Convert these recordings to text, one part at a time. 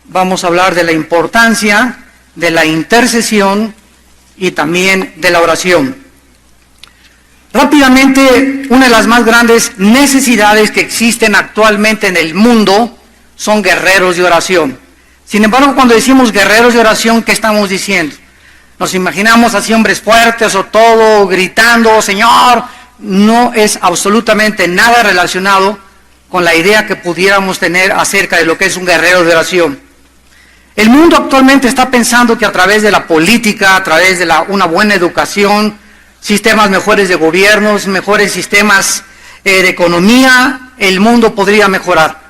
vamos a hablar de la importancia de la intercesión y también de la oración. Rápidamente, una de las más grandes necesidades que existen actualmente en el mundo son guerreros de oración. Sin embargo, cuando decimos guerreros de oración, ¿qué estamos diciendo? Nos imaginamos así hombres fuertes o todo gritando, Señor. No es absolutamente nada relacionado con la idea que pudiéramos tener acerca de lo que es un guerrero de oración. El mundo actualmente está pensando que a través de la política, a través de una buena educación, sistemas mejores de gobiernos, mejores sistemas de economía, el mundo podría mejorar.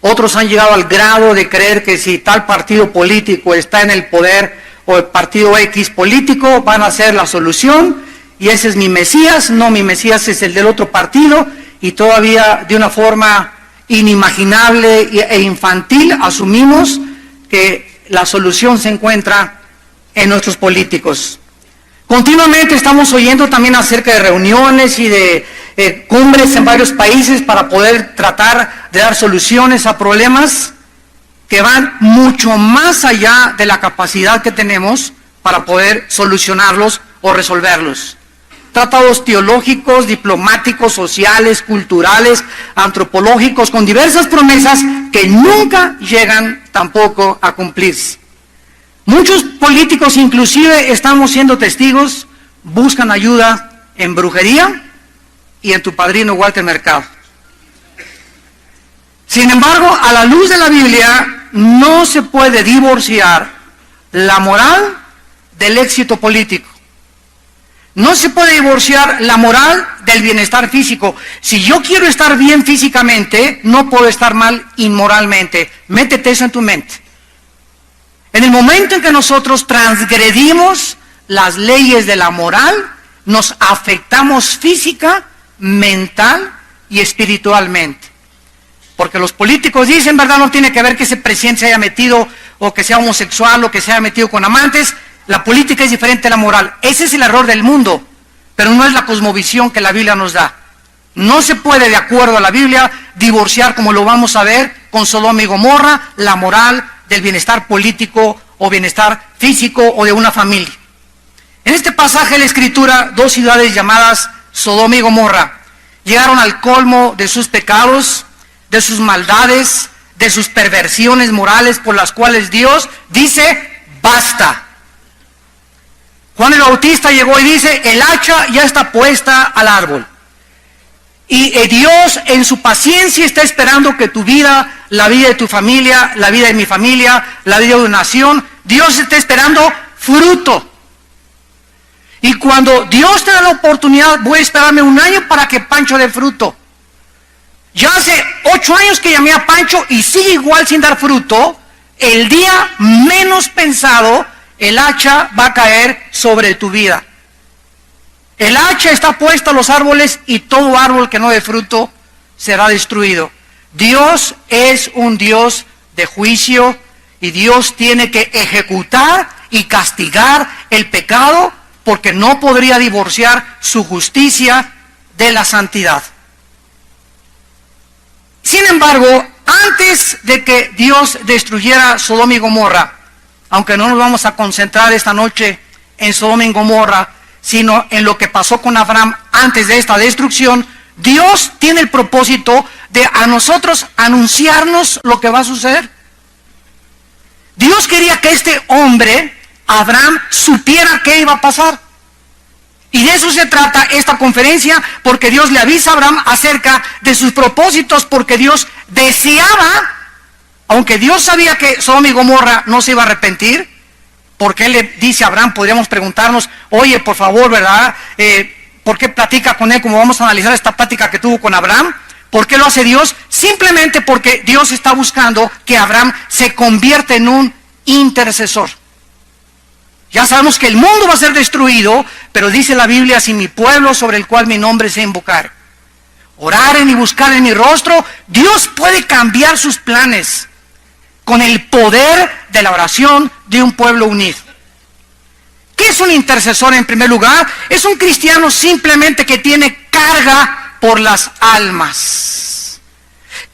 Otros han llegado al grado de creer que si tal partido político está en el poder o el partido X político, van a ser la solución y ese es mi Mesías, no, mi Mesías es el del otro partido, y todavía de una forma inimaginable e infantil asumimos que la solución se encuentra en nuestros políticos. Continuamente estamos oyendo también acerca de reuniones y de cumbres en varios países para poder tratar de dar soluciones a problemas que van mucho más allá de la capacidad que tenemos para poder solucionarlos o resolverlos. Tratados teológicos, diplomáticos, sociales, culturales, antropológicos, con diversas promesas que nunca llegan tampoco a cumplirse. Muchos políticos, inclusive estamos siendo testigos, buscan ayuda en brujería y en tu padrino Walter Mercado. Sin embargo, a la luz de la Biblia, no se puede divorciar la moral del éxito político. No se puede divorciar la moral del bienestar físico. Si yo quiero estar bien físicamente, no puedo estar mal inmoralmente. Métete eso en tu mente. En el momento en que nosotros transgredimos las leyes de la moral, nos afectamos física, mental y espiritualmente. Porque los políticos dicen, ¿verdad? No tiene que ver que ese presidente se haya metido o que sea homosexual o que se haya metido con amantes. La política es diferente a la moral. Ese es el error del mundo, pero no es la cosmovisión que la Biblia nos da. No se puede, de acuerdo a la Biblia, divorciar, como lo vamos a ver, con Sodoma y Gomorra, la moral del bienestar político o bienestar físico o de una familia. En este pasaje de la Escritura, dos ciudades llamadas Sodoma y Gomorra llegaron al colmo de sus pecados, de sus maldades, de sus perversiones morales por las cuales Dios dice, basta. Juan el Bautista llegó y dice, el hacha ya está puesta al árbol. Y Dios en su paciencia está esperando que tu vida, la vida de tu familia, la vida de mi familia, la vida de una nación, Dios está esperando fruto. Y cuando Dios te da la oportunidad, voy a esperarme 1 año para que Pancho dé fruto. Ya hace 8 años que llamé a Pancho y sigue igual sin dar fruto. El día menos pensado, el hacha va a caer sobre tu vida. El hacha está puesta a los árboles y todo árbol que no dé fruto será destruido. Dios es un Dios de juicio y Dios tiene que ejecutar y castigar el pecado porque no podría divorciar su justicia de la santidad. Sin embargo, antes de que Dios destruyera Sodoma y Gomorra, aunque no nos vamos a concentrar esta noche en Sodoma y Gomorra, sino en lo que pasó con Abraham antes de esta destrucción, Dios tiene el propósito de a nosotros anunciarnos lo que va a suceder. Dios quería que este hombre, Abraham, supiera qué iba a pasar. Y de eso se trata esta conferencia, porque Dios le avisa a Abraham acerca de sus propósitos, porque Dios deseaba, aunque Dios sabía que Sodoma y Gomorra no se iba a arrepentir, porque Él le dice a Abraham, podríamos preguntarnos, oye, por favor, ¿verdad? ¿Por qué platica con él? Como vamos a analizar esta plática que tuvo con Abraham. ¿Por qué lo hace Dios? Simplemente porque Dios está buscando que Abraham se convierta en un intercesor. Ya sabemos que el mundo va a ser destruido, pero dice la Biblia, si mi pueblo sobre el cual mi nombre se invocar, oraren y buscaren mi rostro, Dios puede cambiar sus planes con el poder de la oración de un pueblo unido. ¿Qué es un intercesor en primer lugar? Es un cristiano simplemente que tiene carga por las almas.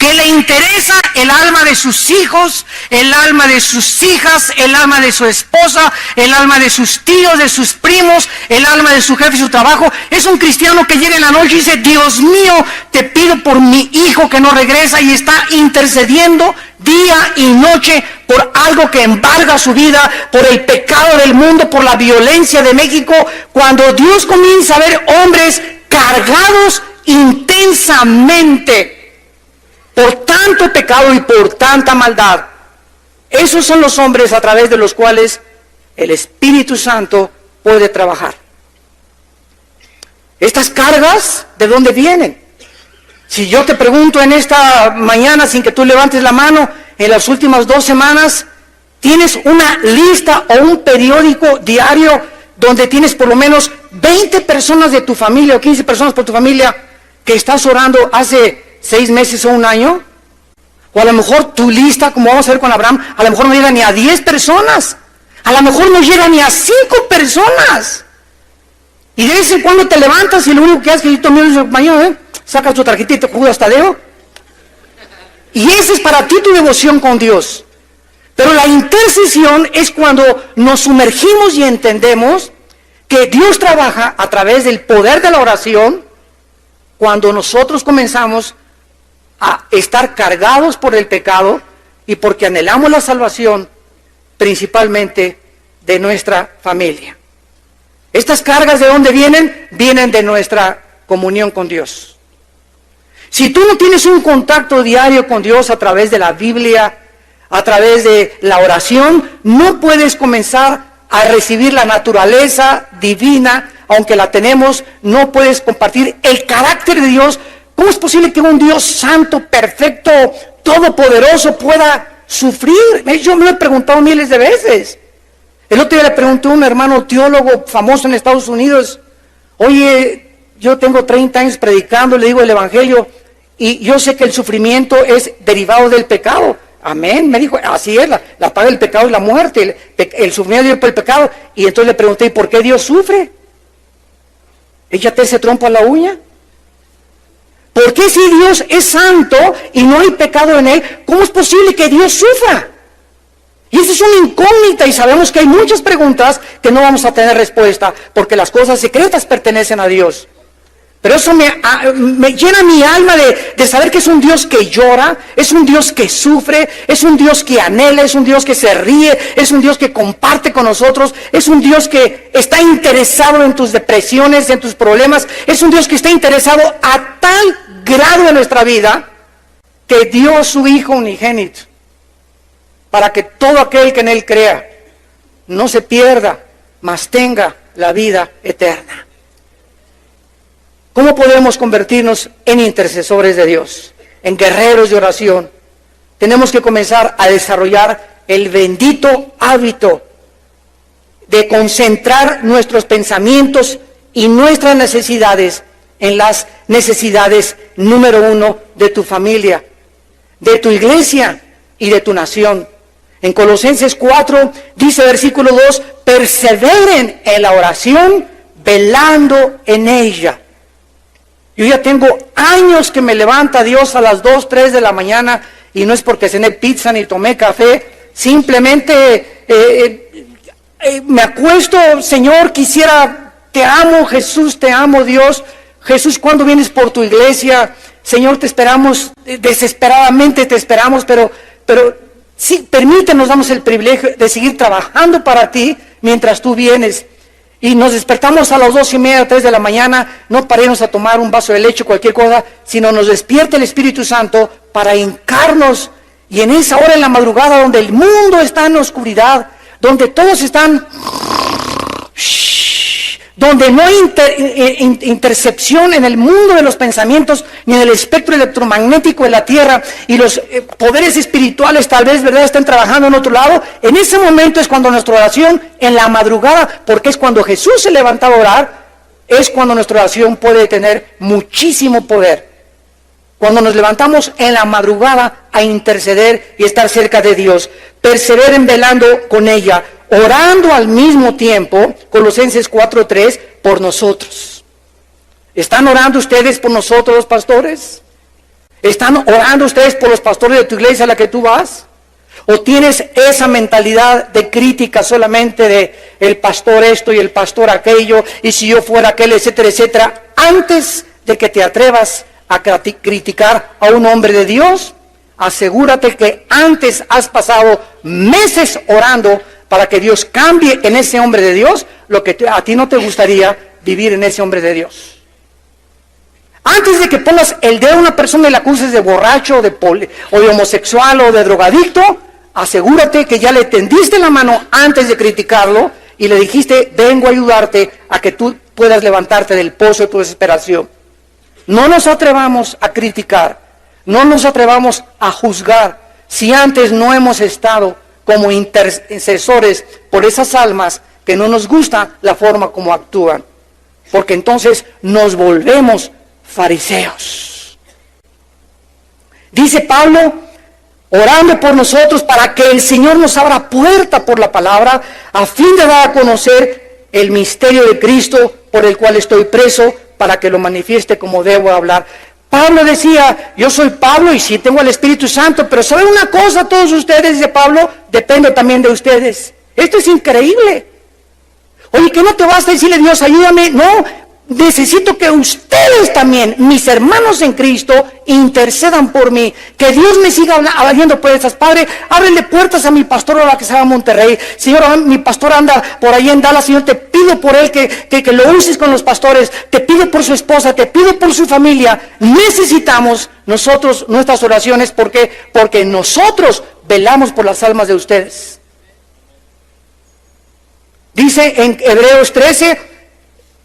que le interesa el alma de sus hijos, el alma de sus hijas, el alma de su esposa, el alma de sus tíos, de sus primos, el alma de su jefe y su trabajo. Es un cristiano que llega en la noche y dice: Dios mío, te pido por mi hijo que no regresa, y está intercediendo día y noche por algo que embarga su vida, por el pecado del mundo, por la violencia de México. Cuando Dios comienza a ver hombres cargados intensamente por tanto pecado y por tanta maldad, esos son los hombres a través de los cuales el Espíritu Santo puede trabajar. Estas cargas, ¿de dónde vienen? Si yo te pregunto en esta mañana, sin que tú levantes la mano, en las últimas 2 semanas, ¿tienes una lista o un periódico diario donde tienes por lo menos 20 personas de tu familia o 15 personas por tu familia que estás orando hace 6 meses o un año? O a lo mejor tu lista, como vamos a ver con Abraham, a lo mejor no llega ni a 10 personas. A lo mejor no llega ni a 5 personas. Y de vez en cuando te levantas y lo único que haces es que tú miras mañana, sacas tu tarjetita y te jugas Tadeo. Y esa es para ti tu devoción con Dios. Pero la intercesión es cuando nos sumergimos y entendemos que Dios trabaja a través del poder de la oración, cuando nosotros comenzamos a estar cargados por el pecado y porque anhelamos la salvación, principalmente de nuestra familia. Estas cargas, ¿de dónde vienen? Vienen de nuestra comunión con Dios. Si tú no tienes un contacto diario con Dios a través de la Biblia, a través de la oración, no puedes comenzar a recibir la naturaleza divina, aunque la tenemos. No puedes compartir el carácter de Dios. ¿Cómo es posible que un Dios santo, perfecto, todopoderoso pueda sufrir? Yo me lo he preguntado miles de veces. El otro día le pregunté a un hermano teólogo famoso en Estados Unidos: oye, yo tengo 30 años predicando, le digo el evangelio, y yo sé que el sufrimiento es derivado del pecado. Amén, me dijo, así es, la paga del pecado es la muerte, el sufrimiento es por el pecado. Y entonces le pregunté: ¿y por qué Dios sufre? Échate ese trompo a la uña. ¿Por qué si Dios es santo y no hay pecado en él, cómo es posible que Dios sufra? Y eso es una incógnita, y sabemos que hay muchas preguntas que no vamos a tener respuesta, porque las cosas secretas pertenecen a Dios. Pero eso me llena mi alma de saber que es un Dios que llora, es un Dios que sufre, es un Dios que anhela, es un Dios que se ríe, es un Dios que comparte con nosotros, es un Dios que está interesado en tus depresiones, en tus problemas, es un Dios que está interesado a tal grado en nuestra vida que dio a su Hijo unigénito, para que todo aquel que en Él crea no se pierda, mas tenga la vida eterna. ¿Cómo podemos convertirnos en intercesores de Dios, en guerreros de oración? Tenemos que comenzar a desarrollar el bendito hábito de concentrar nuestros pensamientos y nuestras necesidades en las necesidades número 1 de tu familia, de tu iglesia y de tu nación. En Colosenses 4 dice, versículo 2, perseveren en la oración, velando en ella. Yo ya tengo años que me levanta Dios a las 2, 3 de la mañana, y no es porque cené pizza ni tomé café, simplemente me acuesto: Señor, te amo, Jesús, te amo, Dios. Jesús, ¿cuándo vienes por tu iglesia? Señor, te esperamos, desesperadamente te esperamos, pero sí, permítenos, damos el privilegio de seguir trabajando para ti mientras tú vienes. Y nos despertamos a las 2:30, 3 de la mañana, no para irnos a tomar un vaso de leche o cualquier cosa, sino nos despierta el Espíritu Santo para hincarnos. Y en esa hora, en la madrugada, donde el mundo está en oscuridad, donde todos están, donde no hay intercepción en el mundo de los pensamientos, ni en el espectro electromagnético de la tierra, y los poderes espirituales tal vez, ¿verdad?, están trabajando en otro lado. En ese momento es cuando nuestra oración, en la madrugada, porque es cuando Jesús se levantaba a orar, es cuando nuestra oración puede tener muchísimo poder. Cuando nos levantamos en la madrugada a interceder y estar cerca de Dios, perseveren velando con ella, orando al mismo tiempo, Colosenses 4:3, por nosotros. ¿Están orando ustedes por nosotros, pastores? ¿Están orando ustedes por los pastores de tu iglesia a la que tú vas? ¿O tienes esa mentalidad de crítica solamente de el pastor esto y el pastor aquello, y si yo fuera aquel, etcétera, etcétera? Antes de que te atrevas a criticar a un hombre de Dios, asegúrate que antes has pasado meses orando para que Dios cambie en ese hombre de Dios lo que a ti no te gustaría vivir en ese hombre de Dios. Antes de que pongas el dedo a una persona y la acuses de borracho, o de homosexual o de drogadicto, asegúrate que ya le tendiste la mano antes de criticarlo y le dijiste, vengo a ayudarte a que tú puedas levantarte del pozo de tu desesperación. No nos atrevamos a criticar, no nos atrevamos a juzgar si antes no hemos estado como intercesores por esas almas que no nos gusta la forma como actúan, porque entonces nos volvemos fariseos. Dice Pablo, orando por nosotros para que el Señor nos abra puerta por la palabra, a fin de dar a conocer el misterio de Cristo por el cual estoy preso, para que lo manifieste como debo hablar. Pablo decía, yo soy Pablo y sí tengo el Espíritu Santo, pero ¿saben una cosa todos ustedes? Dice Pablo, depende también de ustedes. Esto es increíble. Oye, ¿que no te basta decirle Dios, ayúdame? No, necesito que ustedes también, mis hermanos en Cristo, intercedan por mí. Que Dios me siga hablando por esas. Padre, ábrele puertas a mi pastor ahora que se va a Monterrey. Señor, mi pastor anda por ahí en Dallas. Señor, te pido por él que lo uses con los pastores. Te pido por su esposa, te pido por su familia. Necesitamos nosotros nuestras oraciones. ¿Por qué? Porque nosotros velamos por las almas de ustedes. Dice en Hebreos 13,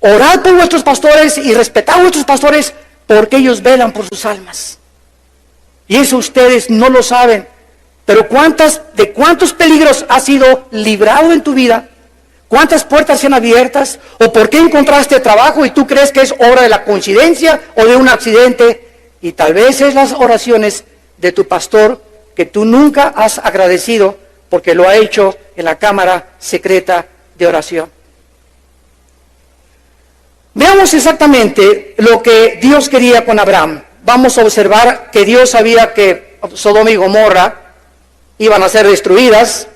orad por vuestros pastores y respetad a vuestros pastores porque ellos velan por sus almas. Y eso ustedes no lo saben. Pero ¿de cuántos peligros has sido librado en tu vida? ¿Cuántas puertas se han abiertas? ¿O por qué encontraste trabajo y tú crees que es obra de la coincidencia o de un accidente? Y tal vez es las oraciones de tu pastor que tú nunca has agradecido porque lo ha hecho en la cámara secreta de oración. Veamos exactamente lo que Dios quería con Abraham. Vamos a observar que Dios sabía que Sodoma y Gomorra iban a ser destruidas.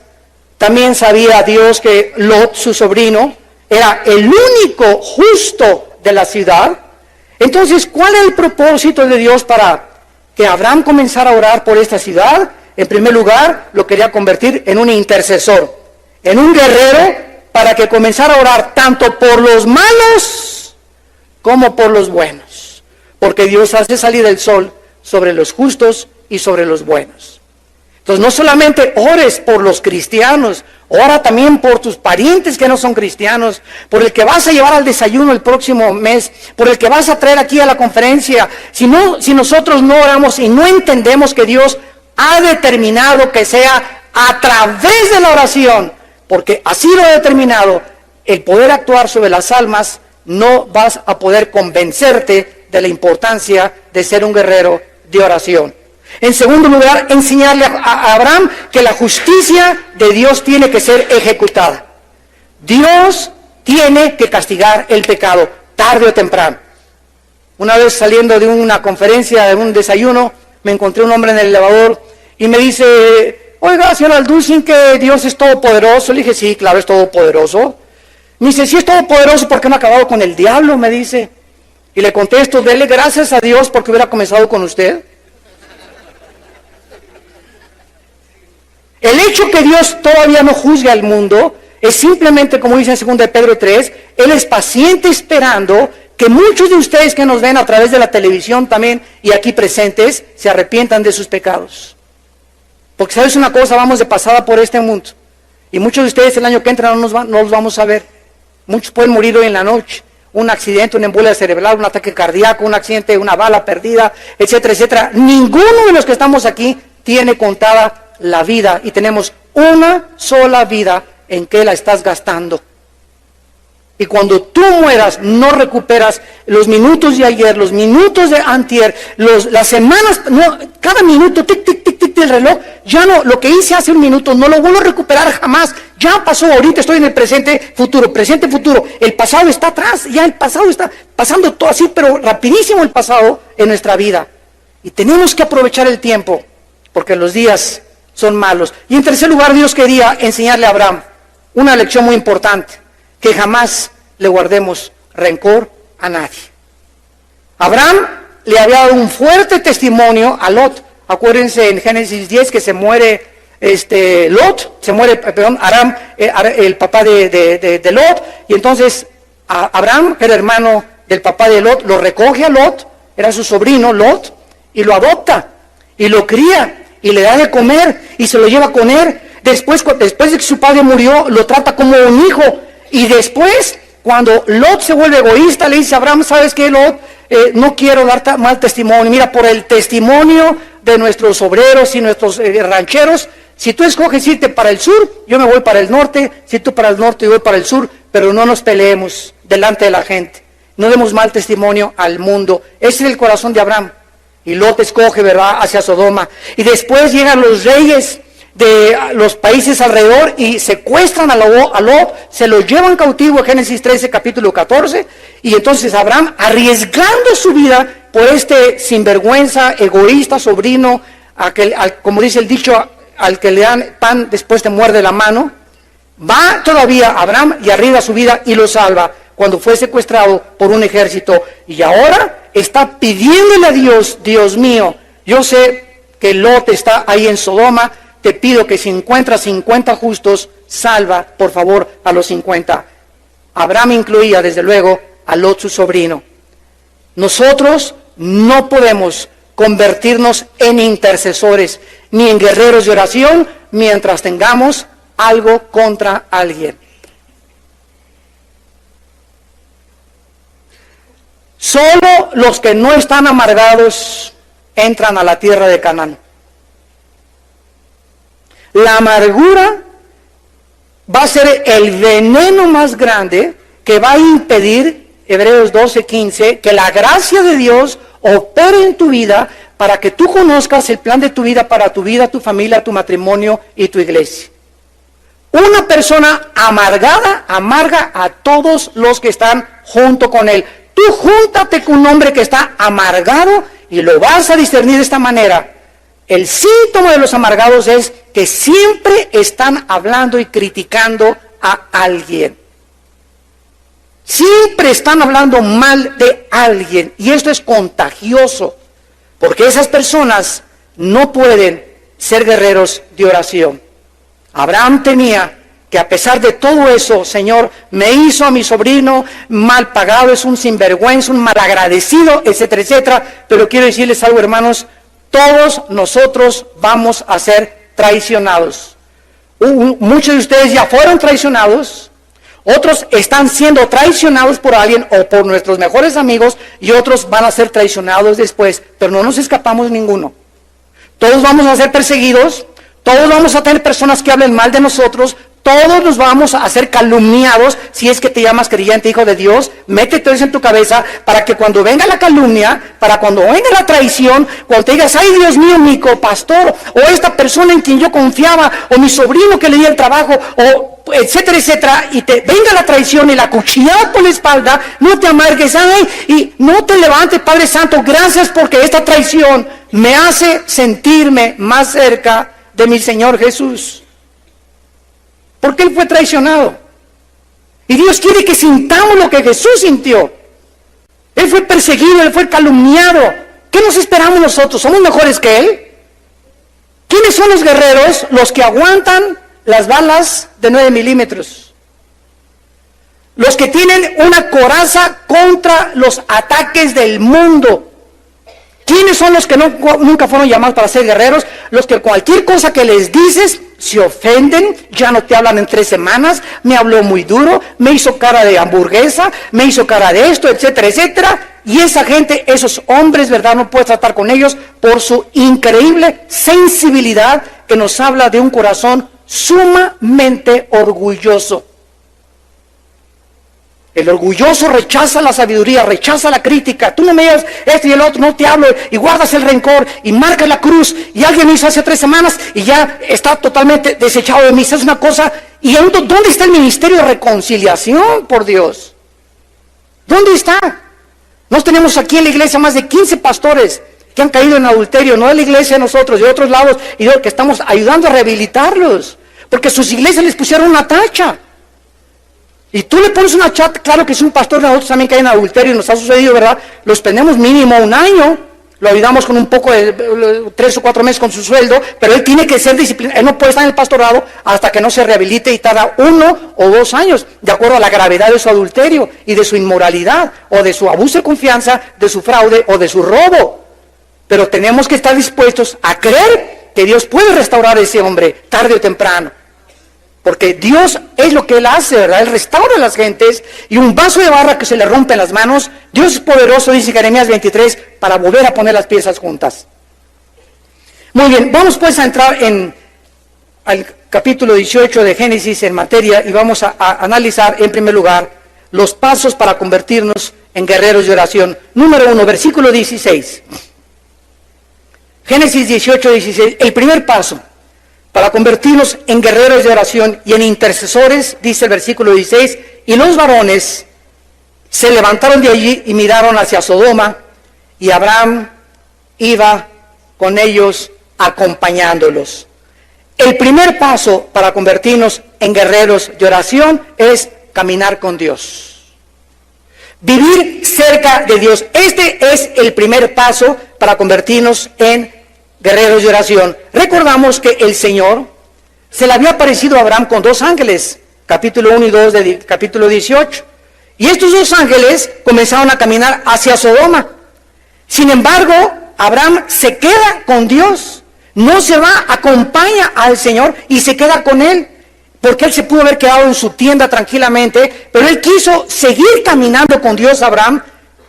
También sabía Dios que Lot, su sobrino, era el único justo de la ciudad. Entonces, ¿cuál es el propósito de Dios para que Abraham comenzara a orar por esta ciudad? En primer lugar, lo quería convertir en un intercesor, en un guerrero, para que comenzara a orar tanto por los malos como por los buenos, porque Dios hace salir el sol sobre los justos y sobre los buenos. Entonces no solamente ores por los cristianos, ora también por tus parientes que no son cristianos, por el que vas a llevar al desayuno el próximo mes, por el que vas a traer aquí a la conferencia. Si nosotros no oramos y no entendemos que Dios ha determinado que sea a través de la oración, porque así lo ha determinado, el poder actuar sobre las almas, no vas a poder convencerte de la importancia de ser un guerrero de oración. En segundo lugar, enseñarle a Abraham que la justicia de Dios tiene que ser ejecutada. Dios tiene que castigar el pecado, tarde o temprano. Una vez saliendo de una conferencia, de un desayuno, me encontré un hombre en el elevador y me dice, oiga, señor Alducin, que Dios es todopoderoso. Le dije, sí, claro, es todopoderoso. Me dice, si es todopoderoso, ¿por qué no ha acabado con el diablo? Me dice. Y le contesto, dele gracias a Dios porque hubiera comenzado con usted. El hecho que Dios todavía no juzgue al mundo es simplemente, como dice en 2 Pedro 3, Él es paciente esperando que muchos de ustedes que nos ven a través de la televisión también y aquí presentes se arrepientan de sus pecados. Porque sabes una cosa, vamos de pasada por este mundo y muchos de ustedes el año que entra no los vamos a ver. Muchos pueden morir hoy en la noche, un accidente, una embolia cerebral, un ataque cardíaco, un accidente, una bala perdida, etcétera, etcétera. Ninguno de los que estamos aquí tiene contada la vida y tenemos una sola vida en que la estás gastando. Y cuando tú mueras, no recuperas los minutos de ayer, los minutos de antier, las semanas, no, cada minuto, tic, tic, tic, tic del reloj, ya no, lo que hice hace un minuto, no lo vuelvo a recuperar jamás. Ya pasó, ahorita estoy en el presente, futuro. El pasado está atrás, ya el pasado está pasando todo así, pero rapidísimo el pasado en nuestra vida. Y tenemos que aprovechar el tiempo, porque los días son malos. Y en tercer lugar, Dios quería enseñarle a Abraham una lección muy importante, que jamás le guardemos rencor a nadie. Abraham le había dado un fuerte testimonio a Lot. Acuérdense en Génesis 10 que se muere Lot, Aram, el papá de Lot, y entonces Abraham, que era hermano del papá de Lot, lo recoge a Lot, era su sobrino Lot, y lo adopta, y lo cría, y le da de comer, y se lo lleva con él. Después de que su padre murió, lo trata como un hijo, y después, cuando Lot se vuelve egoísta, le dice a Abraham, ¿sabes qué, Lot? No quiero dar mal testimonio. Mira, por el testimonio de nuestros obreros y nuestros rancheros, si tú escoges irte para el sur, yo me voy para el norte, si tú para el norte, yo voy para el sur, pero no nos peleemos delante de la gente. No demos mal testimonio al mundo. Ese es el corazón de Abraham. Y Lot escoge, ¿verdad?, hacia Sodoma. Y después llegan los reyes de los países alrededor y secuestran a Lot, se lo llevan cautivo en Génesis 13, capítulo 14, y entonces Abraham, arriesgando su vida por este sinvergüenza, egoísta sobrino, como dice el dicho, al que le dan pan después te muerde la mano, va todavía Abraham y arriesga su vida y lo salva cuando fue secuestrado por un ejército, y ahora está pidiéndole a Dios, Dios mío, yo sé que Lot está ahí en Sodoma, te pido que si encuentras 50 justos, salva, por favor, a los 50. Abraham incluía, desde luego, a Lot, su sobrino. Nosotros no podemos convertirnos en intercesores, ni en guerreros de oración, mientras tengamos algo contra alguien. Solo los que no están amargados entran a la tierra de Canaán. La amargura va a ser el veneno más grande que va a impedir, Hebreos 12:15, que la gracia de Dios opere en tu vida para que tú conozcas el plan de tu vida para tu vida, tu familia, tu matrimonio y tu iglesia. Una persona amargada amarga a todos los que están junto con él. Tú júntate con un hombre que está amargado y lo vas a discernir de esta manera. El síntoma de los amargados es que siempre están hablando y criticando a alguien. Siempre están hablando mal de alguien. Y esto es contagioso, porque esas personas no pueden ser guerreros de oración. Abraham tenía que, a pesar de todo eso, Señor, me hizo a mi sobrino mal pagado, es un sinvergüenza, un malagradecido, etcétera, etcétera. Pero quiero decirles algo, hermanos, todos nosotros vamos a ser traicionados. Muchos de ustedes ya fueron traicionados, otros están siendo traicionados por alguien o por nuestros mejores amigos, y otros van a ser traicionados después, pero no nos escapamos ninguno. Todos vamos a ser perseguidos, todos vamos a tener personas que hablen mal de nosotros, todos nos vamos a ser calumniados. Si es que te llamas creyente, hijo de Dios, métete eso en tu cabeza para que cuando venga la calumnia, para cuando venga la traición, cuando te digas, ay Dios mío, mi copastor, o esta persona en quien yo confiaba, o mi sobrino que le di el trabajo, o etcétera, etcétera, y te venga la traición y la cuchillada por la espalda, no te amargues, ay, y no te levantes, Padre Santo, gracias porque esta traición me hace sentirme más cerca de mi Señor Jesús. Porque Él fue traicionado. Y Dios quiere que sintamos lo que Jesús sintió. Él fue perseguido, Él fue calumniado. ¿Qué nos esperamos nosotros? ¿Somos mejores que Él? ¿Quiénes son los guerreros? Los que aguantan las balas de 9 milímetros. Los que tienen una coraza contra los ataques del mundo. ¿Quiénes son los que nunca fueron llamados para ser guerreros? Los que cualquier cosa que les dices se ofenden, ya no te hablan en 3 semanas, me habló muy duro, me hizo cara de hamburguesa, me hizo cara de esto, etcétera, etcétera. Y esa gente, esos hombres, ¿verdad? No puedes tratar con ellos por su increíble sensibilidad que nos habla de un corazón sumamente orgulloso. El orgulloso rechaza la sabiduría, rechaza la crítica. Tú no me digas esto y el otro, no te hablo, y guardas el rencor y marcas la cruz, y alguien me hizo hace 3 semanas y ya está totalmente desechado de mí. Eso es una cosa. ¿Y dónde está el ministerio de reconciliación, por Dios? ¿Dónde está? Nos tenemos aquí en la iglesia más de 15 pastores que han caído en adulterio, no de la iglesia de nosotros, de otros lados, y de que estamos ayudando a rehabilitarlos, porque sus iglesias les pusieron una tacha. Y tú le pones una chat, claro que si un pastor de nosotros también cae en adulterio y nos ha sucedido, ¿verdad? Los tenemos mínimo 1 año, lo ayudamos con un poco de 3 o 4 meses con su sueldo, pero él tiene que ser disciplinado, él no puede estar en el pastorado hasta que no se rehabilite y tarda 1 o 2 años, de acuerdo a la gravedad de su adulterio y de su inmoralidad, o de su abuso de confianza, de su fraude o de su robo. Pero tenemos que estar dispuestos a creer que Dios puede restaurar a ese hombre tarde o temprano. Porque Dios es lo que Él hace, ¿verdad? Él restaura a las gentes, y un vaso de barro que se le rompe en las manos, Dios es poderoso, dice Jeremías 23, para volver a poner las piezas juntas. Muy bien, vamos pues a entrar al capítulo 18 de Génesis en materia, y vamos a analizar en primer lugar los pasos para convertirnos en guerreros de oración. Número 1, versículo 16. Génesis 18, 16, el primer paso para convertirnos en guerreros de oración y en intercesores, dice el versículo 16, y los varones se levantaron de allí y miraron hacia Sodoma, y Abraham iba con ellos acompañándolos. El primer paso para convertirnos en guerreros de oración es caminar con Dios. Vivir cerca de Dios. Este es el primer paso para convertirnos en guerreros de oración. Recordamos que el Señor se le había aparecido a Abraham con 2 ángeles, capítulo 1 y 2 del capítulo 18. Y estos 2 ángeles comenzaron a caminar hacia Sodoma. Sin embargo, Abraham se queda con Dios. No se va, acompaña al Señor y se queda con Él. Porque él se pudo haber quedado en su tienda tranquilamente, pero él quiso seguir caminando con Dios, Abraham,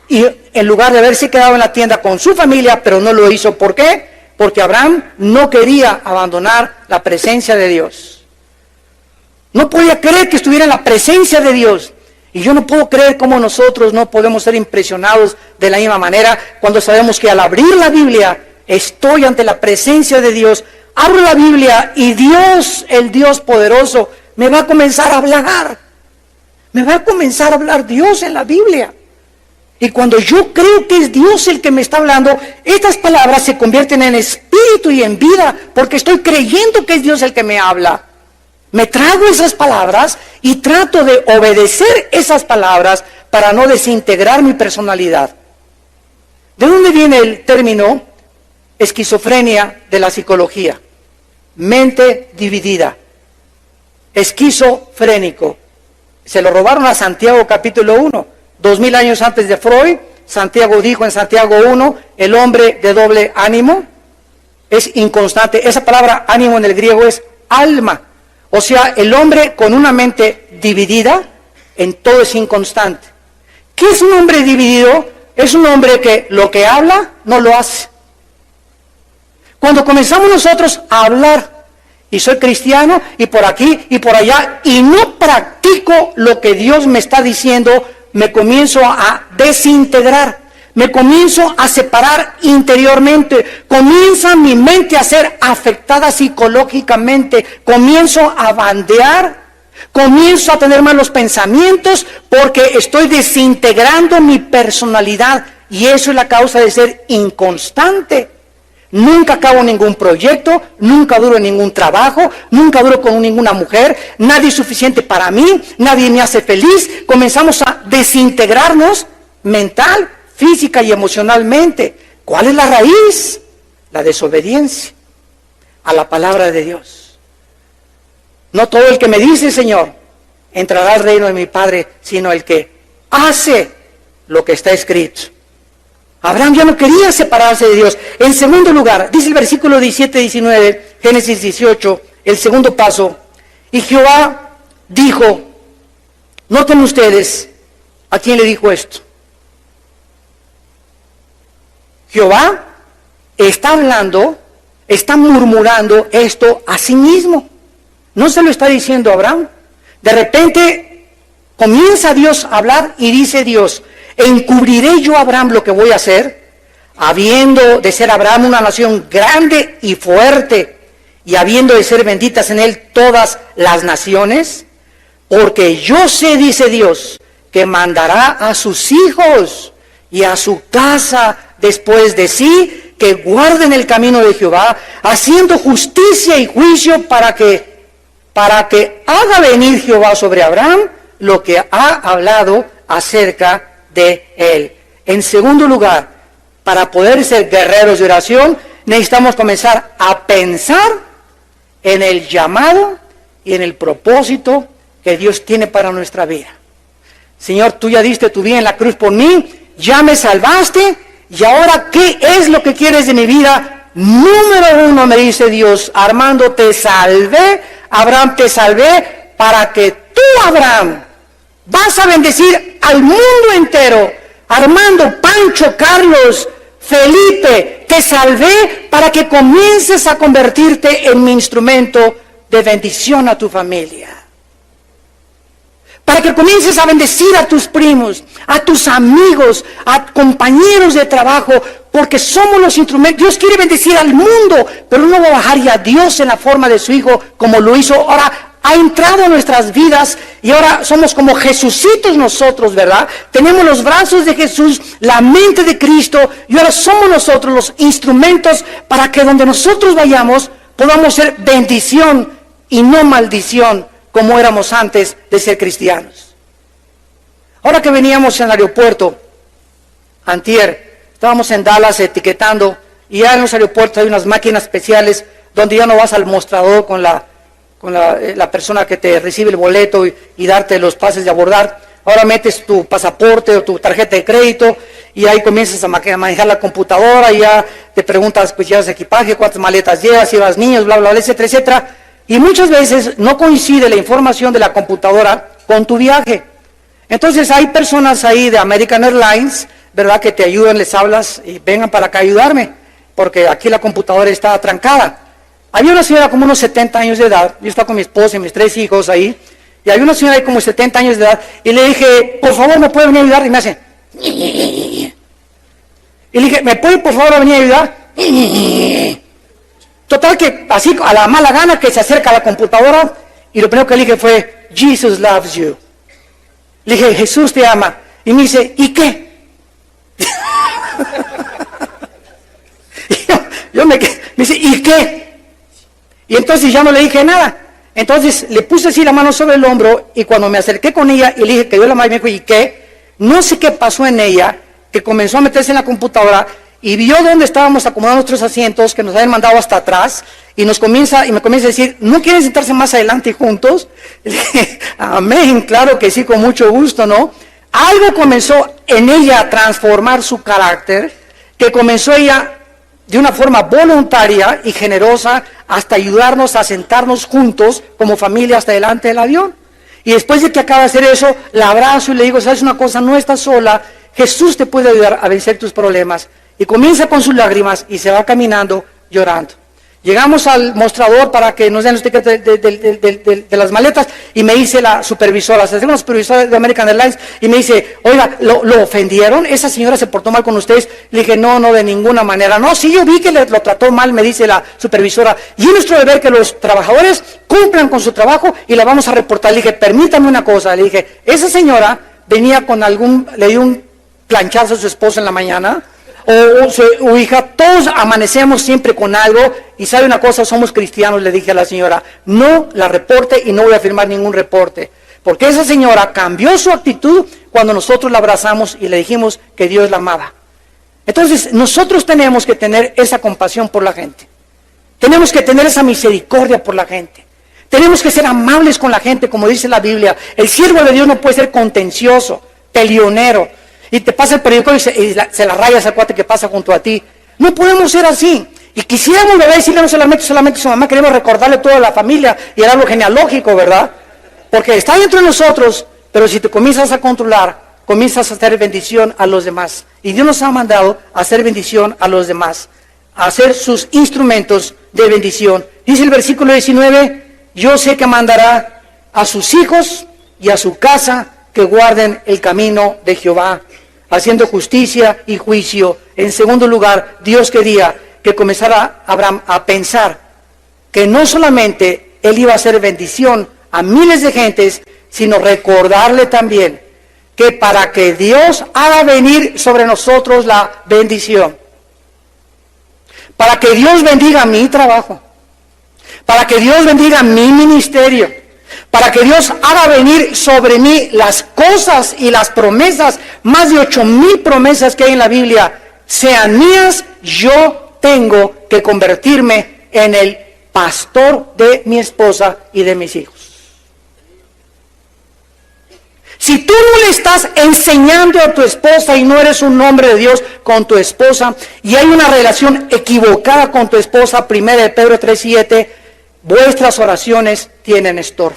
y en lugar de haberse quedado en la tienda con su familia, pero no lo hizo. ¿Por qué? Porque Abraham no quería abandonar la presencia de Dios. No podía creer que estuviera en la presencia de Dios. Y yo no puedo creer cómo nosotros no podemos ser impresionados de la misma manera cuando sabemos que al abrir la Biblia estoy ante la presencia de Dios. Abro la Biblia y Dios, el Dios poderoso, me va a comenzar a hablar. Me va a comenzar a hablar Dios en la Biblia. Y cuando yo creo que es Dios el que me está hablando, estas palabras se convierten en espíritu y en vida, porque estoy creyendo que es Dios el que me habla. Me trago esas palabras y trato de obedecer esas palabras para no desintegrar mi personalidad. ¿De dónde viene el término esquizofrenia de la psicología? Mente dividida. Esquizofrénico. Se lo robaron a Santiago capítulo 1. 2000 años antes de Freud, Santiago dijo en Santiago 1, el hombre de doble ánimo es inconstante. Esa palabra ánimo en el griego es alma. O sea, el hombre con una mente dividida, en todo es inconstante. ¿Qué es un hombre dividido? Es un hombre que lo que habla, no lo hace. Cuando comenzamos nosotros a hablar, y soy cristiano, y por aquí, y por allá, y no practico lo que Dios me está diciendo, me comienzo a desintegrar, me comienzo a separar interiormente, comienza mi mente a ser afectada psicológicamente, comienzo a bandear, comienzo a tener malos pensamientos porque estoy desintegrando mi personalidad, y eso es la causa de ser inconstante. Nunca acabo ningún proyecto, nunca duro en ningún trabajo, nunca duro con ninguna mujer, nadie es suficiente para mí, nadie me hace feliz. Comenzamos a desintegrarnos mental, física y emocionalmente. ¿Cuál es la raíz? La desobediencia a la palabra de Dios. No todo el que me dice, Señor, entrará al reino de mi Padre, sino el que hace lo que está escrito. Abraham ya no quería separarse de Dios. En segundo lugar, dice el versículo 17-19, Génesis 18, el segundo paso. Y Jehová dijo, noten ustedes, ¿a quién le dijo esto? Jehová está hablando, está murmurando esto a sí mismo. No se lo está diciendo a Abraham. De repente comienza Dios a hablar y dice Dios, encubriré yo a Abraham lo que voy a hacer, habiendo de ser Abraham una nación grande y fuerte, y habiendo de ser benditas en él todas las naciones, porque yo sé, dice Dios, que mandará a sus hijos y a su casa después de sí, que guarden el camino de Jehová, haciendo justicia y juicio para que haga venir Jehová sobre Abraham lo que ha hablado acerca de él. En segundo lugar, para poder ser guerreros de oración, necesitamos comenzar a pensar en el llamado y en el propósito que Dios tiene para nuestra vida. Señor, tú ya diste tu vida en la cruz por mí, ya me salvaste, y ahora, ¿qué es lo que quieres de mi vida? Número uno, me dice Dios, Armando, te salvé, Abraham, te salvé, para que tú, Abraham, vas a bendecir al mundo entero. Armando, Pancho, Carlos, Felipe, te salvé para que comiences a convertirte en mi instrumento de bendición a tu familia. Para que comiences a bendecir a tus primos, a tus amigos, a compañeros de trabajo, porque somos los instrumentos. Dios quiere bendecir al mundo, pero no va a bajar ya a Dios en la forma de su Hijo, como lo hizo. Ahora ha entrado en nuestras vidas y ahora somos como Jesucitos nosotros, ¿verdad? Tenemos los brazos de Jesús, la mente de Cristo, y ahora somos nosotros los instrumentos para que donde nosotros vayamos podamos ser bendición y no maldición, como éramos antes de ser cristianos. Ahora que veníamos en el aeropuerto, antier, estábamos en Dallas etiquetando, y ya en los aeropuertos hay unas máquinas especiales donde ya no vas al mostrador con la persona que te recibe el boleto y darte los pases de abordar. Ahora metes tu pasaporte o tu tarjeta de crédito y ahí comienzas a manejar la computadora y ya te preguntas, pues llevas equipaje, cuántas maletas llevas niños, bla, bla, bla, etcétera, etcétera. Y muchas veces no coincide la información de la computadora con tu viaje. Entonces hay personas ahí de American Airlines, ¿verdad?, que te ayudan, les hablas y vengan para acá a ayudarme, porque aquí la computadora está trancada. Había una señora como unos 70 años de edad, yo estaba con mi esposa y mis 3 hijos ahí, y había una señora ahí como 70 años de edad, y le dije, por favor, ¿me puede venir a ayudar? Y me hace, y le dije, ¿me puede por favor venir a ayudar? Total que así a la mala gana que se acerca a la computadora, y lo primero que le dije fue, Jesus loves you. Le dije, Jesús te ama. Y me dice, ¿y qué? me dice, ¿y qué? Y entonces ya no le dije nada. Entonces le puse así la mano sobre el hombro, y cuando me acerqué con ella y le dije que yo la mano, me dijo, ¿y qué? No sé qué pasó en ella, que comenzó a meterse en la computadora y vio dónde estábamos acomodando nuestros asientos, que nos habían mandado hasta atrás, y me comienza a decir, ¿no quieren sentarse más adelante juntos? Y le dije, amén, claro que sí, con mucho gusto, ¿no? Algo comenzó en ella a transformar su carácter, que comenzó ella de una forma voluntaria y generosa hasta ayudarnos a sentarnos juntos como familia hasta delante del avión. Y después de que acaba de hacer eso, la abrazo y le digo, ¿sabes una cosa? No estás sola, Jesús te puede ayudar a vencer tus problemas. Y comienza con sus lágrimas y se va caminando llorando. Llegamos al mostrador para que nos den los tickets de las maletas, y me dice la supervisora, se hace una supervisora de American Airlines, y me dice, oiga, ¿lo ofendieron? ¿Esa señora se portó mal con ustedes? Le dije, no, de ninguna manera. No, sí, yo vi que lo trató mal, me dice la supervisora, y es nuestro deber que los trabajadores cumplan con su trabajo y la vamos a reportar. Le dije, permítame una cosa, le dije, esa señora venía con le dio un planchazo a su esposo en la mañana, o su hija, todos amanecemos siempre con algo, y sabe una cosa, somos cristianos, le dije a la señora, no la reporte y no voy a firmar ningún reporte, porque esa señora cambió su actitud cuando nosotros la abrazamos y le dijimos que Dios la amaba. Entonces nosotros tenemos que tener esa compasión por la gente, tenemos que tener esa misericordia por la gente, tenemos que ser amables con la gente, como dice la Biblia. El siervo de Dios no puede ser contencioso, peleonero, y te pasa el periódico y se la rayas al cuate que pasa junto a ti. No podemos ser así. Y quisiéramos, ¿verdad?, decirle no solamente a su mamá, queremos recordarle toda la familia y el árbol genealógico, ¿verdad? Porque está dentro de nosotros, pero si te comienzas a controlar, comienzas a hacer bendición a los demás. Y Dios nos ha mandado a hacer bendición a los demás, a hacer sus instrumentos de bendición. Dice el versículo 19, yo sé que mandará a sus hijos y a su casa que guarden el camino de Jehová, haciendo justicia y juicio. En segundo lugar, Dios quería que comenzara Abraham a pensar que no solamente él iba a hacer bendición a miles de gentes, sino recordarle también que para que Dios haga venir sobre nosotros la bendición, para que Dios bendiga mi trabajo, para que Dios bendiga mi ministerio, para que Dios haga venir sobre mí las cosas y las promesas, más de 8,000 promesas que hay en la Biblia, sean mías, yo tengo que convertirme en el pastor de mi esposa y de mis hijos. Si tú no le estás enseñando a tu esposa y no eres un hombre de Dios con tu esposa, y hay una relación equivocada con tu esposa, 1 de Pedro 3:7, vuestras oraciones tienen estorbo.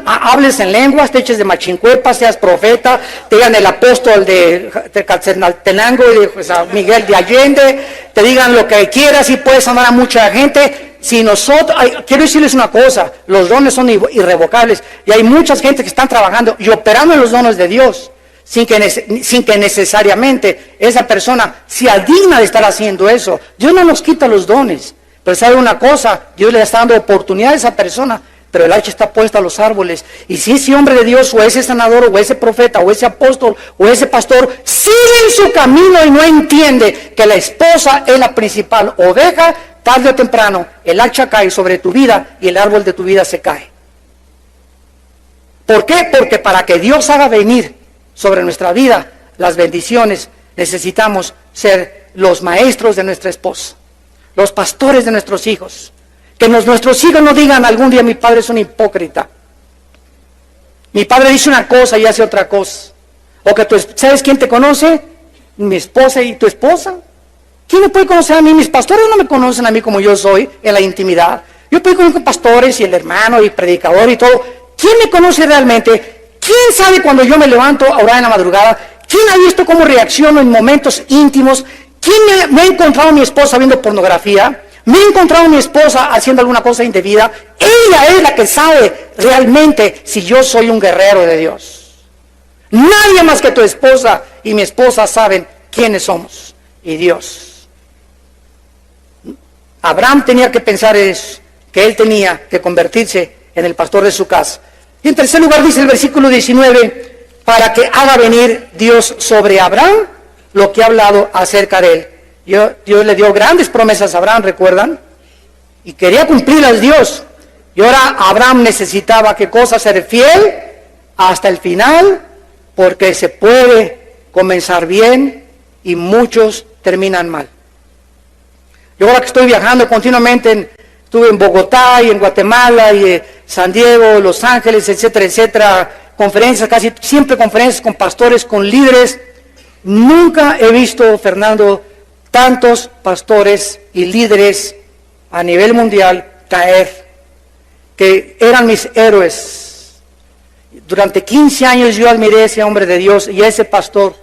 Hables en lenguas, te eches de machincuepa, seas profeta, te digan el apóstol de Calcenaltenango y de San Miguel de Allende, te digan lo que quieras y puedes amar a mucha gente. Si nosotros, quiero decirles una cosa, los dones son irrevocables y hay mucha gente que están trabajando y operando en los dones de Dios sin que necesariamente esa persona sea digna de estar haciendo eso. Dios no nos quita los dones, pero sabe una cosa, Dios le está dando oportunidad a esa persona, pero el hacha está puesta a los árboles. Y si ese hombre de Dios o ese sanador o ese profeta o ese apóstol o ese pastor sigue en su camino y no entiende que la esposa es la principal oveja, tarde o temprano, el hacha cae sobre tu vida y el árbol de tu vida se cae. ¿Por qué? Porque para que Dios haga venir sobre nuestra vida las bendiciones, necesitamos ser los maestros de nuestra esposa, los pastores de nuestros hijos. Que nuestros hijos no digan algún día mi padre es un hipócrita. Mi padre dice una cosa y hace otra cosa. O que ¿sabes quién te conoce? Mi esposa y tu esposa. ¿Quién me puede conocer a mí? Mis pastores no me conocen a mí como yo soy en la intimidad. Yo puedo conocer pastores y el hermano y predicador y todo. ¿Quién me conoce realmente? ¿Quién sabe cuando yo me levanto a orar en la madrugada? ¿Quién ha visto cómo reacciono en momentos íntimos? ¿Quién me ha encontrado a mi esposa viendo pornografía? ¿Me he encontrado a mi esposa haciendo alguna cosa indebida? Ella es la que sabe realmente si yo soy un guerrero de Dios. Nadie más que tu esposa y mi esposa saben quiénes somos y Dios. Abraham tenía que pensar eso, que él tenía que convertirse en el pastor de su casa. Y en tercer lugar dice el versículo 19, para que haga venir Dios sobre Abraham lo que ha hablado acerca de él. Dios le dio grandes promesas a Abraham, ¿recuerdan? Y quería cumplirlas Dios. Y ahora Abraham necesitaba, ¿qué cosa? Ser fiel hasta el final, porque se puede comenzar bien y muchos terminan mal. Yo ahora que estoy viajando continuamente, estuve en Bogotá y en Guatemala y San Diego, Los Ángeles, etcétera, etcétera, conferencias, casi siempre conferencias con pastores, con líderes. Nunca he visto, Fernando, tantos pastores y líderes a nivel mundial caer, que eran mis héroes. Durante 15 años yo admiré a ese hombre de Dios y a ese pastor,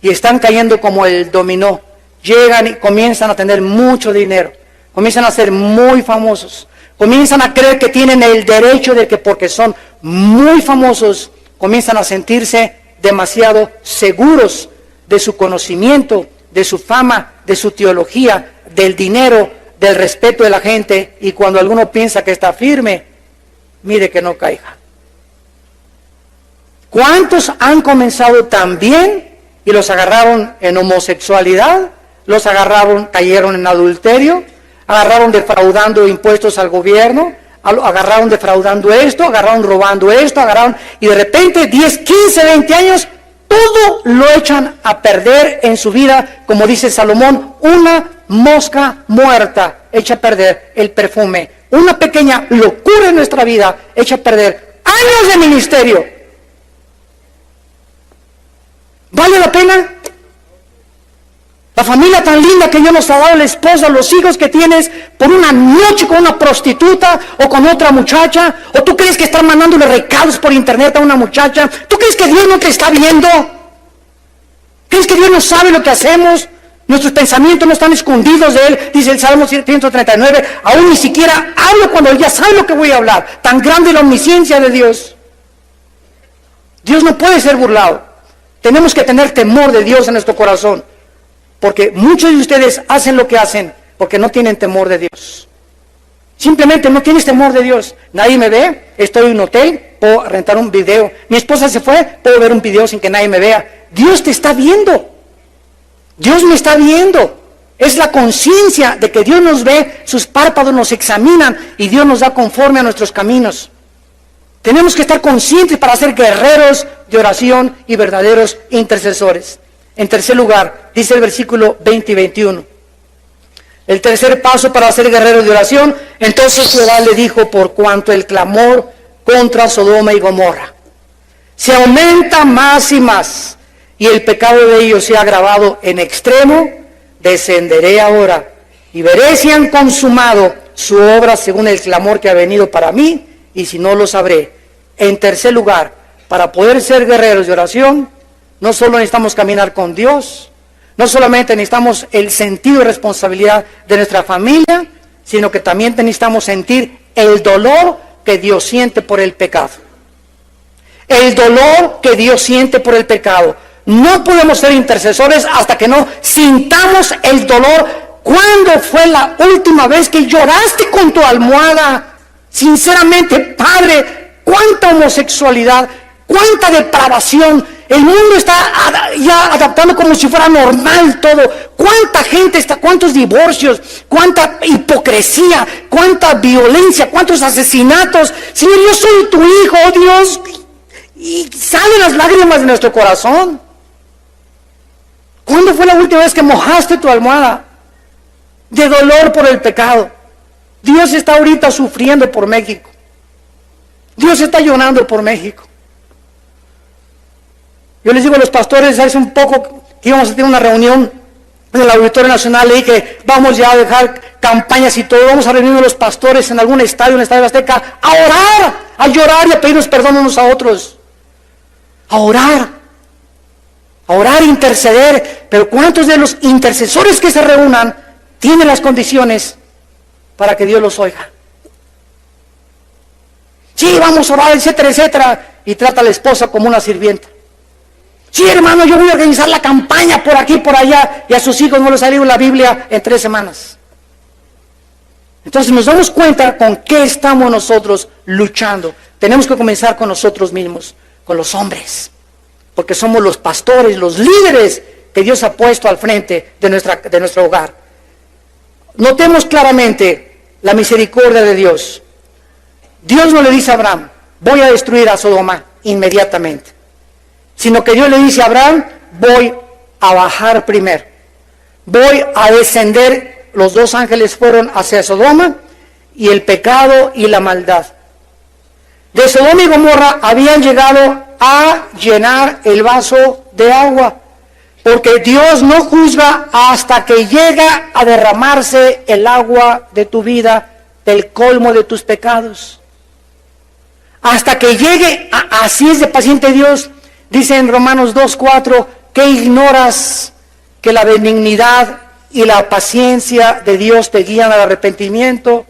y están cayendo como el dominó. Llegan y comienzan a tener mucho dinero, comienzan a ser muy famosos, comienzan a creer que tienen el derecho de que porque son muy famosos, comienzan a sentirse demasiado seguros de su conocimiento, de su fama, de su teología, del dinero, del respeto de la gente, y cuando alguno piensa que está firme, mire que no caiga. ¿Cuántos han comenzado tan bien y los agarraron en homosexualidad? Los agarraron, cayeron en adulterio, agarraron defraudando impuestos al gobierno, agarraron defraudando esto, agarraron robando esto, y de repente 10, 15, 20 años, todo lo echan a perder en su vida, como dice Salomón, una mosca muerta echa a perder el perfume. Una pequeña locura en nuestra vida echa a perder años de ministerio. ¿Vale la pena? La familia tan linda que Dios nos ha dado, la esposa, los hijos que tienes, por una noche con una prostituta o con otra muchacha, o tú crees que están mandándole recados por internet a una muchacha, tú crees que Dios no te está viendo, crees que Dios no sabe lo que hacemos, nuestros pensamientos no están escondidos de Él, dice el Salmo 139, aún ni siquiera hablo cuando Él ya sabe lo que voy a hablar, tan grande la omnisciencia de Dios. Dios no puede ser burlado, tenemos que tener temor de Dios en nuestro corazón. Porque muchos de ustedes hacen lo que hacen porque no tienen temor de Dios. Simplemente no tienes temor de Dios. Nadie me ve, estoy en un hotel, puedo rentar un video. Mi esposa se fue, puedo ver un video sin que nadie me vea. Dios te está viendo. Dios me está viendo. Es la conciencia de que Dios nos ve, sus párpados nos examinan y Dios nos da conforme a nuestros caminos. Tenemos que estar conscientes para ser guerreros de oración y verdaderos intercesores. En tercer lugar, dice el versículo 20 y 21. El tercer paso para ser guerreros de oración, entonces Jehová le dijo, por cuanto el clamor contra Sodoma y Gomorra se aumenta más y más, y el pecado de ellos se ha agravado en extremo, descenderé ahora y veré si han consumado su obra según el clamor que ha venido para mí, y si no lo sabré. En tercer lugar, para poder ser guerreros de oración, no solo necesitamos caminar con Dios, no solamente necesitamos el sentido de responsabilidad de nuestra familia, sino que también necesitamos sentir el dolor que Dios siente por el pecado. El dolor que Dios siente por el pecado. No podemos ser intercesores hasta que no sintamos el dolor. ¿Cuándo fue la última vez que lloraste con tu almohada? Sinceramente, Padre, cuánta homosexualidad, cuánta depravación. El mundo está ya adaptando como si fuera normal todo. Cuánta gente está, cuántos divorcios, cuánta hipocresía, cuánta violencia, cuántos asesinatos. Señor, yo soy tu hijo, oh Dios. Y salen las lágrimas de nuestro corazón. ¿Cuándo fue la última vez que mojaste tu almohada de dolor por el pecado? Dios está ahorita sufriendo por México. Dios está llorando por México. Yo les digo a los pastores, hace un poco que íbamos a tener una reunión en el Auditorio Nacional, y que vamos ya a dejar campañas y todo, vamos a reunirnos los pastores en algún estadio, en el Estadio Azteca, a orar, a llorar y a pedirnos perdón unos a otros. A orar, interceder. Pero ¿cuántos de los intercesores que se reúnan tienen las condiciones para que Dios los oiga? Sí, vamos a orar, etcétera, etcétera, y trata a la esposa como una sirvienta. Sí, hermano, yo voy a organizar la campaña por aquí, por allá, y a sus hijos no les ha leído la Biblia en 3 semanas. Entonces nos damos cuenta con qué estamos nosotros luchando. Tenemos que comenzar con nosotros mismos, con los hombres, porque somos los pastores, los líderes que Dios ha puesto al frente de nuestro hogar. Notemos claramente la misericordia de Dios. Dios no le dice a Abraham, voy a destruir a Sodoma inmediatamente, sino que Dios le dice a Abraham, voy a bajar primero, voy a descender. Los 2 ángeles fueron hacia Sodoma, y el pecado y la maldad de Sodoma y Gomorra habían llegado a llenar el vaso de agua, porque Dios no juzga hasta que llega a derramarse el agua de tu vida, del colmo de tus pecados. Hasta que llegue, así es de paciente Dios. Dice en Romanos 2:4, ¿qué ignoras que la benignidad y la paciencia de Dios te guían al arrepentimiento?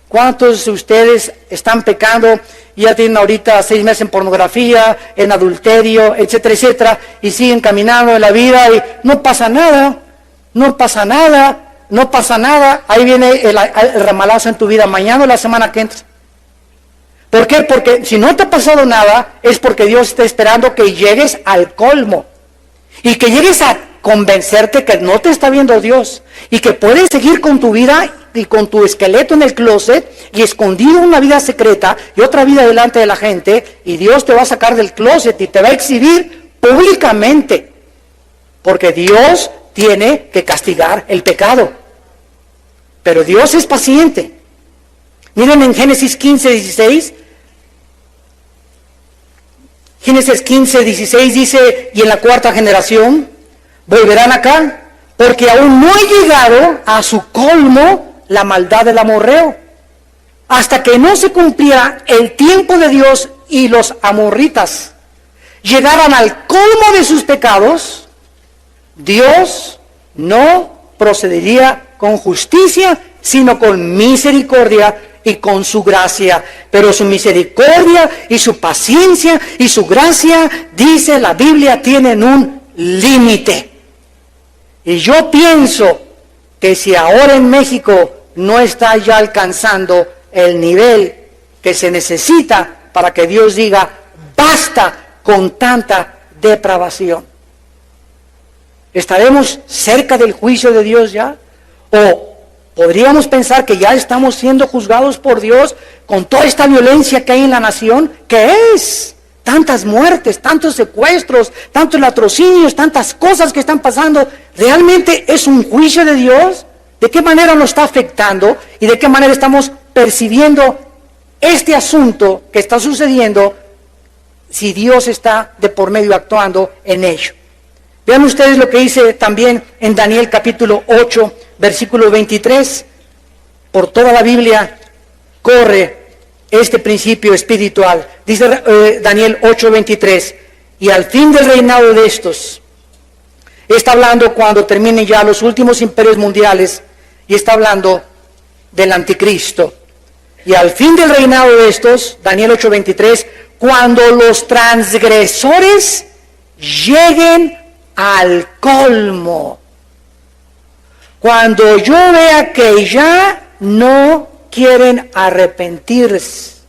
¿Cuántos de ustedes están pecando y ya tienen ahorita 6 meses en pornografía, en adulterio, etcétera, etcétera, y siguen caminando en la vida y no pasa nada, no pasa nada, no pasa nada? Ahí viene el ramalazo en tu vida mañana o la semana que entra. ¿Por qué? Porque si no te ha pasado nada, es porque Dios está esperando que llegues al colmo y que llegues a convencerte que no te está viendo Dios y que puedes seguir con tu vida y con tu esqueleto en el closet y escondido en una vida secreta y otra vida delante de la gente, y Dios te va a sacar del closet y te va a exhibir públicamente, porque Dios tiene que castigar el pecado. Pero Dios es paciente. Miren en Génesis 15:16. Génesis 15:16 dice, y en la 4ª generación volverán acá, porque aún no ha llegado a su colmo la maldad del amorreo, hasta que no se cumpliera el tiempo de Dios y los amorritas llegaran al colmo de sus pecados, Dios no procedería con justicia, sino con misericordia y con su gracia. Pero su misericordia y su paciencia y su gracia, dice la Biblia, tienen un límite. Y yo pienso que si ahora en México no está ya alcanzando el nivel que se necesita para que Dios diga, basta con tanta depravación. ¿Estaremos cerca del juicio de Dios ya? ¿O podríamos pensar que ya estamos siendo juzgados por Dios con toda esta violencia que hay en la nación? ¿Qué es? Tantas muertes, tantos secuestros, tantos latrocinios, tantas cosas que están pasando. ¿Realmente es un juicio de Dios? ¿De qué manera nos está afectando? ¿Y de qué manera estamos percibiendo este asunto que está sucediendo si Dios está de por medio actuando en ello? Vean ustedes lo que dice también en Daniel capítulo 8, versículo 23. Por toda la Biblia corre este principio espiritual. Dice Daniel 8, 23. Y al fin del reinado de estos, está hablando cuando terminen ya los últimos imperios mundiales, y está hablando del anticristo. Y al fin del reinado de estos, Daniel 8, 23, cuando los transgresores lleguen al colmo, cuando yo vea que ya no quieren arrepentirse,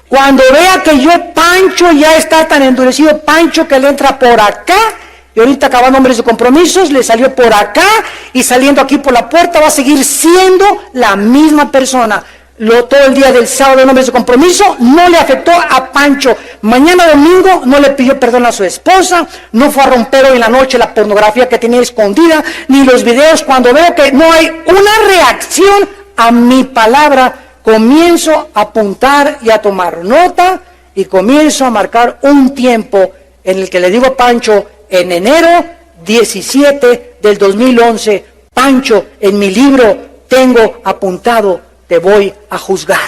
cuando vea que Pancho ya está tan endurecido, Pancho que le entra por acá, y ahorita acabando hombres de compromisos, le salió por acá, y saliendo aquí por la puerta va a seguir siendo la misma persona. Todo el día del sábado en hombres de compromiso no le afectó a Pancho. Mañana domingo no le pidió perdón a su esposa, no fue a romper hoy en la noche la pornografía que tenía escondida, ni los videos. Cuando veo que no hay una reacción a mi palabra, comienzo a apuntar y a tomar nota, y comienzo a marcar un tiempo en el que le digo a Pancho, en enero 17 del 2011, Pancho, en mi libro tengo apuntado, te voy a juzgar.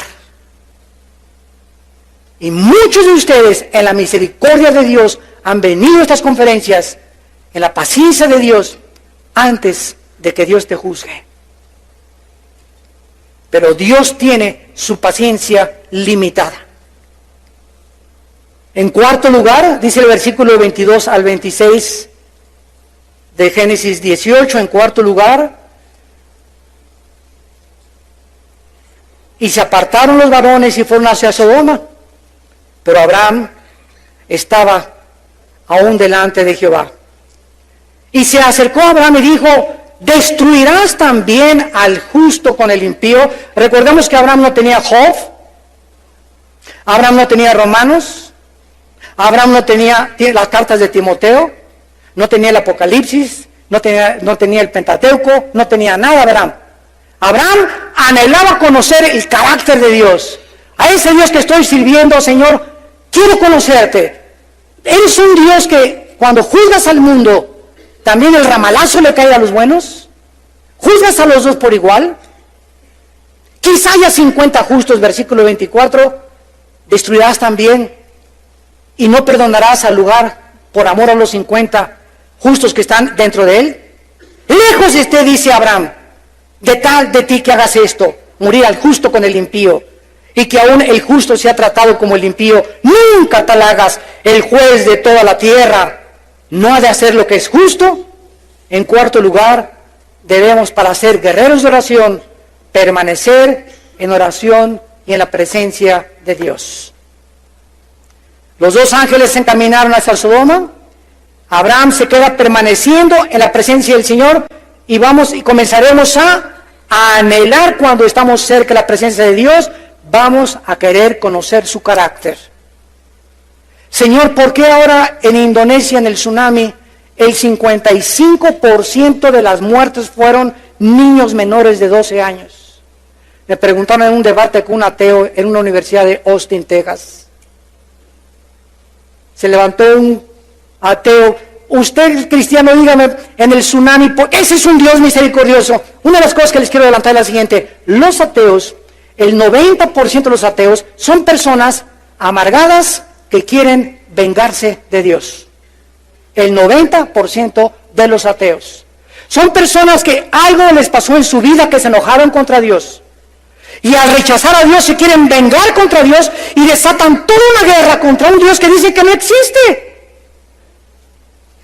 Y muchos de ustedes, en la misericordia de Dios, han venido a estas conferencias, en la paciencia de Dios, antes de que Dios te juzgue. Pero Dios tiene su paciencia limitada. En cuarto lugar, dice el versículo 22 al 26 de Génesis 18, en cuarto lugar, y se apartaron los varones y fueron hacia Sodoma, pero Abraham estaba aún delante de Jehová. Y se acercó a Abraham y dijo, ¿destruirás también al justo con el impío? Recordemos que Abraham no tenía Job, Abraham no tenía Romanos, Abraham no tenía las cartas de Timoteo, no tenía el Apocalipsis, no tenía el Pentateuco, no tenía nada Abraham. Abraham anhelaba conocer el carácter de Dios. A ese Dios que estoy sirviendo, Señor, quiero conocerte. ¿Eres un Dios que cuando juzgas al mundo, también el ramalazo le cae a los buenos? ¿Juzgas a los dos por igual? Quizá haya 50 justos, versículo 24, destruirás también y no perdonarás al lugar por amor a los 50 justos que están dentro de él. Lejos esté, dice Abraham, de ti que hagas esto, morir al justo con el impío, y que aún el justo sea tratado como el impío. Nunca tal hagas, el juez de toda la tierra no ha de hacer lo que es justo. En cuarto lugar, debemos, para ser guerreros de oración, permanecer en oración y en la presencia de Dios. Los dos ángeles se encaminaron hacia Sodoma. Abraham se queda permaneciendo en la presencia del Señor, y comenzaremos a anhelar, cuando estamos cerca de la presencia de Dios, vamos a querer conocer su carácter. Señor, ¿por qué ahora en Indonesia, en el tsunami, el 55% de las muertes fueron niños menores de 12 años? Me preguntaron en un debate con un ateo en una universidad de Austin, Texas. Se levantó un ateo. Usted, cristiano, dígame, en el tsunami, ese es un Dios misericordioso. Una de las cosas que les quiero adelantar es la siguiente: los ateos, el 90% de los ateos son personas amargadas que quieren vengarse de Dios. El 90% de los ateos son personas que algo les pasó en su vida, que se enojaron contra Dios, y al rechazar a Dios se quieren vengar contra Dios y desatan toda una guerra contra un Dios que dice que no existe.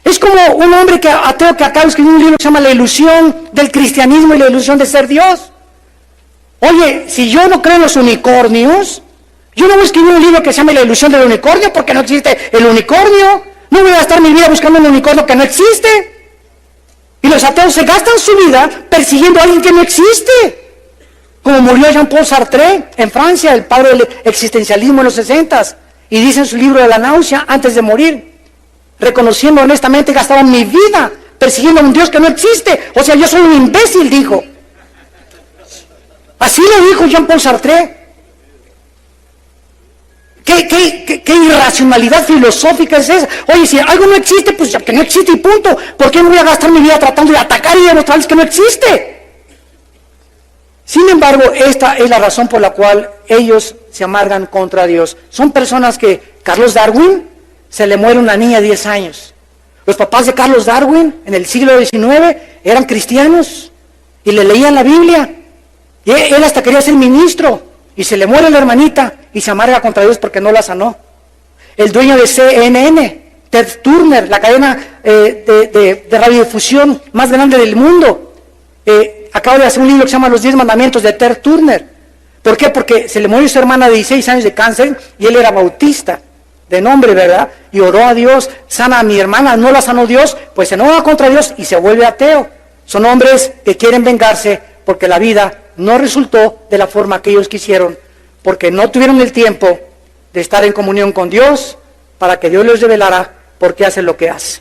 Es como un hombre ateo que acaba de escribir un libro que se llama La ilusión del cristianismo y la ilusión de ser Dios. Oye, si yo no creo en los unicornios, yo no voy a escribir un libro que se llame La ilusión del unicornio porque no existe el unicornio. No voy a gastar mi vida buscando un unicornio que no existe. Y los ateos se gastan su vida persiguiendo a alguien que no existe. Como murió Jean-Paul Sartre en Francia, el padre del existencialismo en los 60s. Y dice en su libro de la náusea, antes de morir, reconociendo honestamente, gastaba mi vida persiguiendo a un Dios que no existe. O sea, yo soy un imbécil, dijo. Así lo dijo Jean-Paul Sartre. ¿Qué irracionalidad filosófica es esa? Oye, si algo no existe, pues ya que no existe y punto. ¿Por qué no voy a gastar mi vida tratando de atacar y demostrarles que no existe? Sin embargo, esta es la razón por la cual ellos se amargan contra Dios. Son personas que, Carlos Darwin, se le muere una niña de 10 años. Los papás de Carlos Darwin, en el siglo XIX, eran cristianos y le leían la Biblia. Y él hasta quería ser ministro. Y se le muere la hermanita y se amarga contra Dios porque no la sanó. El dueño de CNN, Ted Turner, la cadena de radiodifusión más grande del mundo, acaba de hacer un libro que se llama Los 10 Mandamientos de Ted Turner. ¿Por qué? Porque se le murió su hermana de 16 años de cáncer y él era bautista, de nombre, ¿verdad? Y oró a Dios, sana a mi hermana, no la sanó Dios, pues se enoja contra Dios y se vuelve ateo. Son hombres que quieren vengarse porque la vida no resultó de la forma que ellos quisieron, porque no tuvieron el tiempo de estar en comunión con Dios para que Dios les revelara por qué hace lo que hace.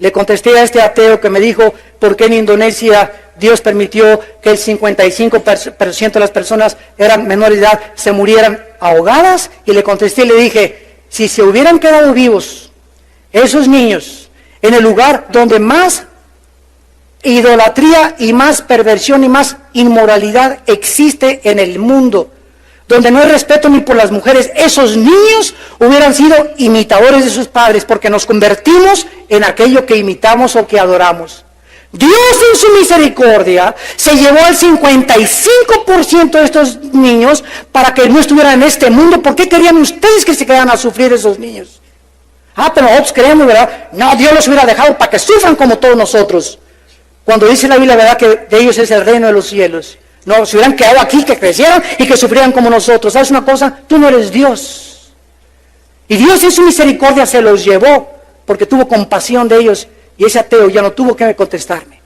Le contesté a este ateo que me dijo por qué en Indonesia Dios permitió que el 55% de las personas eran menores de edad se murieran ahogadas, y le contesté y le dije, si se hubieran quedado vivos esos niños en el lugar donde más idolatría y más perversión y más inmoralidad existe en el mundo, donde no hay respeto ni por las mujeres, esos niños hubieran sido imitadores de sus padres, porque nos convertimos en aquello que imitamos o que adoramos. Dios en su misericordia se llevó al 55% de estos niños para que no estuvieran en este mundo. ¿Por qué querían ustedes que se quedaran a sufrir esos niños? Pero nosotros creemos, ¿verdad? No, Dios los hubiera dejado para que sufran como todos nosotros. Cuando dice la Biblia, ¿verdad?, que de ellos es el reino de los cielos. No, se hubieran quedado aquí, que crecieran y que sufrieran como nosotros. ¿Sabes una cosa? Tú no eres Dios. Y Dios en su misericordia se los llevó porque tuvo compasión de ellos. Y ese ateo ya no tuvo que contestarme.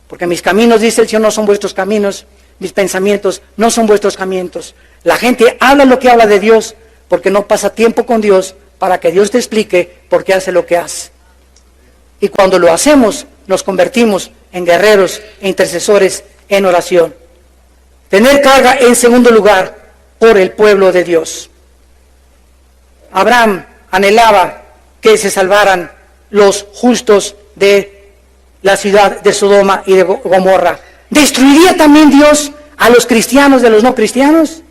Porque mis caminos, dice el Señor, no son vuestros caminos. Mis pensamientos no son vuestros caminos. La gente habla lo que habla de Dios porque no pasa tiempo con Dios para que Dios te explique por qué hace lo que hace. Y cuando lo hacemos, nos convertimos en guerreros e intercesores en oración. Tener carga en segundo lugar por el pueblo de Dios. Abraham anhelaba que se salvaran los justos de la ciudad de Sodoma y de Gomorra. ¿Destruiría también Dios a los cristianos de los no cristianos?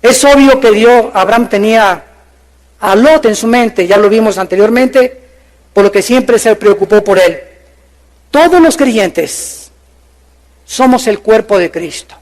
Es obvio que Abraham tenía a Lot en su mente, ya lo vimos anteriormente, por lo que siempre se preocupó por él. Todos los creyentes somos el cuerpo de Cristo.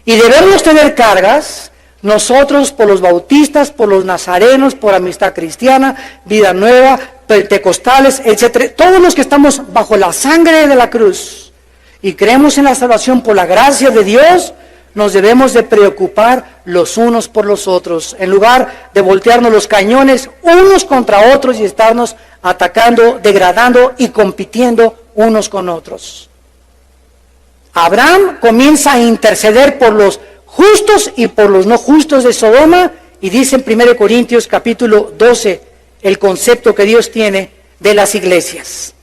Y debemos tener cargas, nosotros por los bautistas, por los nazarenos, por Amistad Cristiana, Vida Nueva, pentecostales, etc. Todos los que estamos bajo la sangre de la cruz y creemos en la salvación por la gracia de Dios, nos debemos de preocupar los unos por los otros, en lugar de voltearnos los cañones unos contra otros y estarnos atacando, degradando y compitiendo unos con otros. Abraham comienza a interceder por los justos y por los no justos de Sodoma, y dice en 1 Corintios capítulo 12 el concepto que Dios tiene de las iglesias.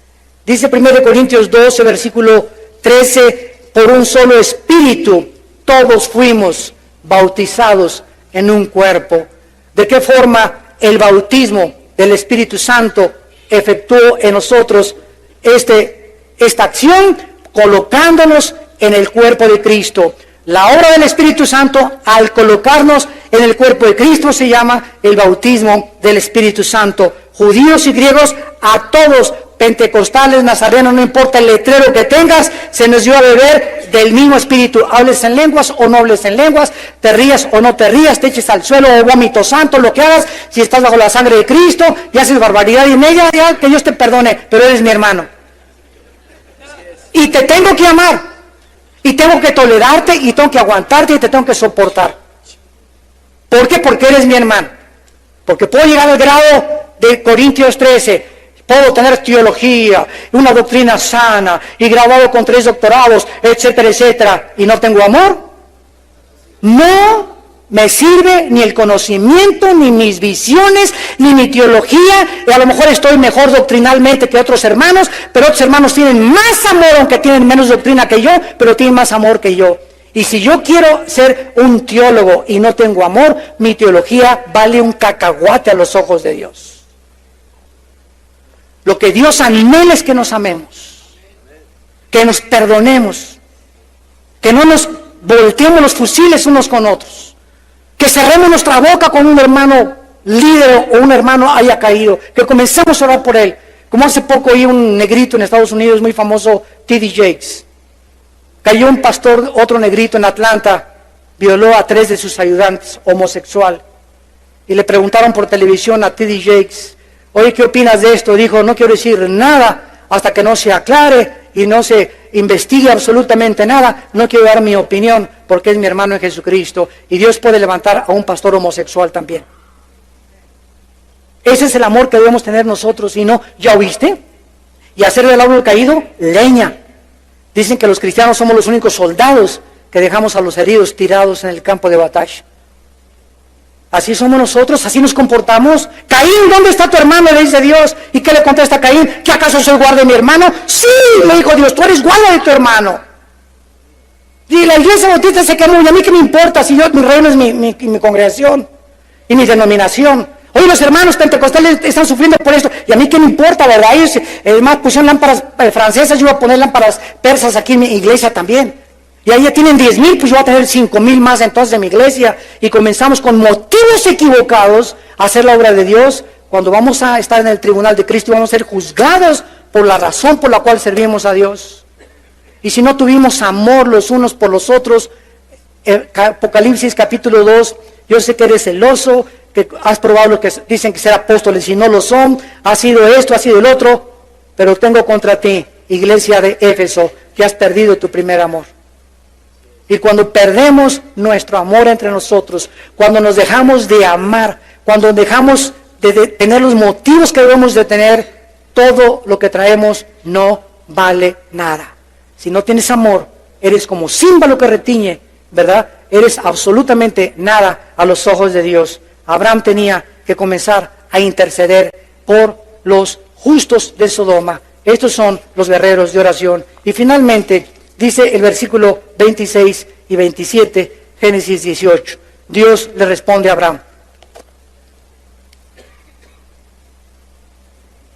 Dice 1 Corintios 12 versículo 13, por un solo espíritu todos fuimos bautizados en un cuerpo. ¿De qué forma el bautismo del Espíritu Santo efectuó en nosotros esta acción? Colocándonos en el cuerpo de Cristo. La obra del Espíritu Santo, al colocarnos en el cuerpo de Cristo, se llama el bautismo del Espíritu Santo. Judíos y griegos, a todos, pentecostales, nazarenos, no importa el letrero que tengas, se nos dio a beber del mismo Espíritu. Hables en lenguas o no hables en lenguas, te rías o no te rías, te eches al suelo o vómito santo, lo que hagas, si estás bajo la sangre de Cristo y haces barbaridad y media, ya, que Dios te perdone, pero eres mi hermano. Y te tengo que amar. Y tengo que tolerarte y tengo que aguantarte y te tengo que soportar. ¿Por qué? Porque eres mi hermano. Porque puedo llegar al grado de Corintios 13. Puedo tener teología, una doctrina sana y graduado con 3 doctorados, etcétera, etcétera. ¿Y no tengo amor? No me sirve ni el conocimiento, ni mis visiones, ni mi teología. Y a lo mejor estoy mejor doctrinalmente que otros hermanos, pero otros hermanos tienen más amor, aunque tienen menos doctrina que yo, pero tienen más amor que yo. Y si yo quiero ser un teólogo y no tengo amor, mi teología vale un cacahuate a los ojos de Dios. Lo que Dios anhela es que nos amemos, que nos perdonemos, que no nos volteemos los fusiles unos con otros, que cerremos nuestra boca con un hermano líder o un hermano haya caído, que comencemos a orar por él. Como hace poco oí un negrito en Estados Unidos muy famoso, T.D. Jakes. Cayó un pastor, otro negrito en Atlanta, violó a 3 de sus ayudantes, homosexual. Y le preguntaron por televisión a T.D. Jakes, oye, ¿qué opinas de esto? Dijo, no quiero decir nada hasta que no se aclare y no se investigue absolutamente nada. No quiero dar mi opinión porque es mi hermano en Jesucristo. Y Dios puede levantar a un pastor homosexual también. Ese es el amor que debemos tener nosotros. Y no, ¿ya oíste? Y hacer del árbol caído leña. Dicen que los cristianos somos los únicos soldados que dejamos a los heridos tirados en el campo de batalla. Así somos nosotros, así nos comportamos. Caín, ¿dónde está tu hermano? Le dice Dios. ¿Y qué le contesta Caín? ¿Que acaso soy guarda de mi hermano? Sí, le dijo Dios, tú eres guarda de tu hermano. Y la iglesia bautista se quemó, y a mí qué me importa si yo, mi reino es mi congregación y mi denominación. Hoy los hermanos pentecostales están sufriendo por esto, y a mí qué me importa, ¿verdad? Ellos además pusieron lámparas francesas, yo voy a poner lámparas persas aquí en mi iglesia también. Y ahí ya tienen 10,000, pues yo voy a tener 5,000 más entonces en mi iglesia. Y comenzamos con motivos equivocados a hacer la obra de Dios. Cuando vamos a estar en el tribunal de Cristo, vamos a ser juzgados por la razón por la cual servimos a Dios. Y si no tuvimos amor los unos por los otros, Apocalipsis capítulo 2, yo sé que eres celoso, que has probado lo que dicen que ser apóstoles y no lo son, ha sido esto, ha sido el otro, pero tengo contra ti, iglesia de Éfeso, que has perdido tu primer amor. Y cuando perdemos nuestro amor entre nosotros, cuando nos dejamos de amar, cuando dejamos de tener los motivos que debemos de tener, todo lo que traemos no vale nada. Si no tienes amor, eres como címbalo que retiñe, ¿verdad? Eres absolutamente nada a los ojos de Dios. Abraham tenía que comenzar a interceder por los justos de Sodoma. Estos son los guerreros de oración. Y finalmente, dice el versículo 26 y 27, Génesis 18. Dios le responde a Abraham.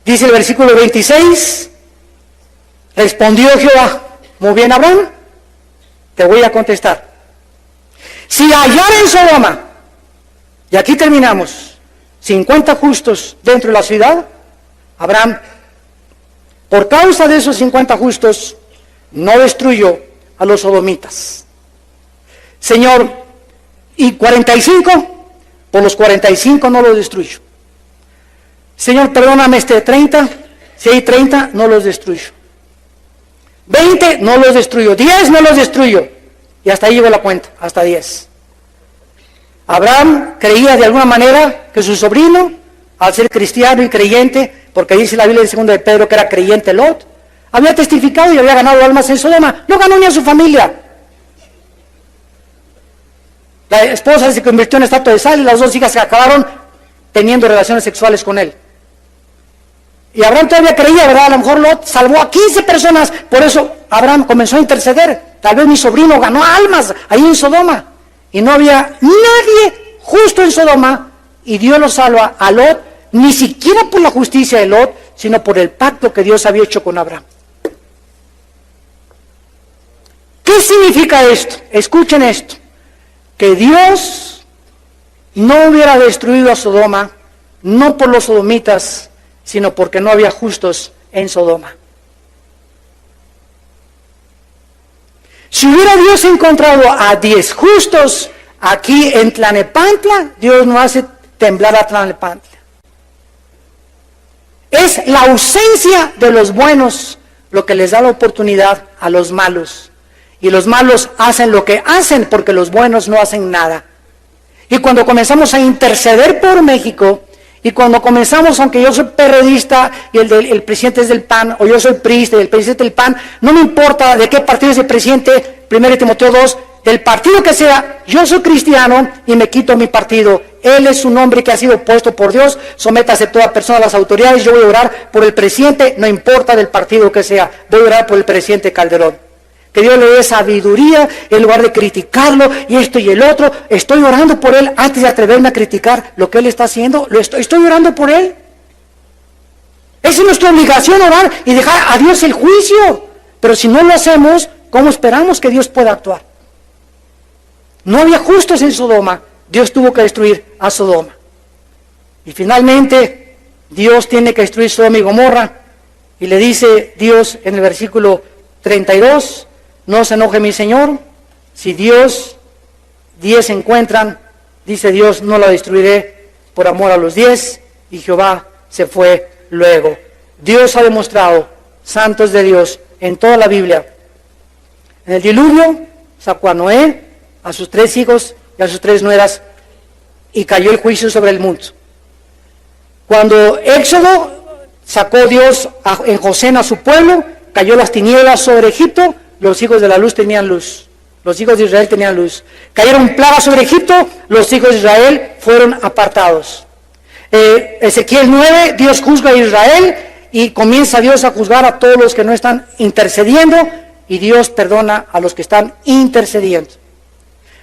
Dice el versículo 26, respondió Jehová, muy bien Abraham, te voy a contestar. Si hallar en Sodoma, y aquí terminamos, 50 justos dentro de la ciudad, Abraham, por causa de esos 50 justos, no destruyó a los sodomitas. Señor, ¿y 45? Por los 45 no los destruyo. Señor, perdóname 30, si hay 30, no los destruyo. 20, no los destruyo. 10, no los destruyo. Y hasta ahí llegó la cuenta, hasta 10. Abraham creía de alguna manera que su sobrino, al ser cristiano y creyente, porque dice la Biblia en 2 de Pedro que era creyente Lot, había testificado y había ganado almas en Sodoma. No ganó ni a su familia. La esposa se convirtió en estatua de sal y las 2 hijas se acabaron teniendo relaciones sexuales con él. Y Abraham todavía creía, ¿verdad? A lo mejor Lot salvó a 15 personas. Por eso Abraham comenzó a interceder. Tal vez mi sobrino ganó almas ahí en Sodoma. Y no había nadie justo en Sodoma. Y Dios lo salva a Lot, ni siquiera por la justicia de Lot, sino por el pacto que Dios había hecho con Abraham. ¿Qué significa esto? Escuchen esto. Que Dios no hubiera destruido a Sodoma, no por los sodomitas, sino porque no había justos en Sodoma. Si hubiera Dios encontrado a 10 justos aquí en Tlalnepantla, Dios no hace temblar a Tlalnepantla. Es la ausencia de los buenos lo que les da la oportunidad a los malos. Y los malos hacen lo que hacen porque los buenos no hacen nada. Y cuando comenzamos a interceder por México, y cuando comenzamos, aunque yo soy periodista y el presidente es del PAN, o yo soy priista y el presidente del PAN, no me importa de qué partido es el presidente, 1 Timoteo 2, del partido que sea, yo soy cristiano y me quito mi partido. Él es un hombre que ha sido puesto por Dios, sométase toda persona a las autoridades, yo voy a orar por el presidente, no importa del partido que sea, voy a orar por el presidente Calderón. Que Dios le dé sabiduría en lugar de criticarlo y esto y el otro. Estoy orando por él antes de atreverme a criticar lo que él está haciendo. Estoy orando por él. Esa es nuestra obligación, orar y dejar a Dios el juicio. Pero si no lo hacemos, ¿cómo esperamos que Dios pueda actuar? No había justos en Sodoma. Dios tuvo que destruir a Sodoma. Y finalmente, Dios tiene que destruir Sodoma y Gomorra. Y le dice Dios en el versículo 32, no se enoje mi Señor, si 10 se encuentran, dice Dios, no la destruiré por amor a los 10, y Jehová se fue luego. Dios ha demostrado, santos de Dios, en toda la Biblia. En el diluvio, sacó a Noé, a sus 3 hijos y a sus 3 nueras, y cayó el juicio sobre el mundo. Cuando Éxodo sacó Dios en José a su pueblo, cayó las tinieblas sobre Egipto, los hijos de la luz tenían luz. Los hijos de Israel tenían luz. Cayeron plagas sobre Egipto, los hijos de Israel fueron apartados. Ezequiel 9, Dios juzga a Israel y comienza Dios a juzgar a todos los que no están intercediendo y Dios perdona a los que están intercediendo.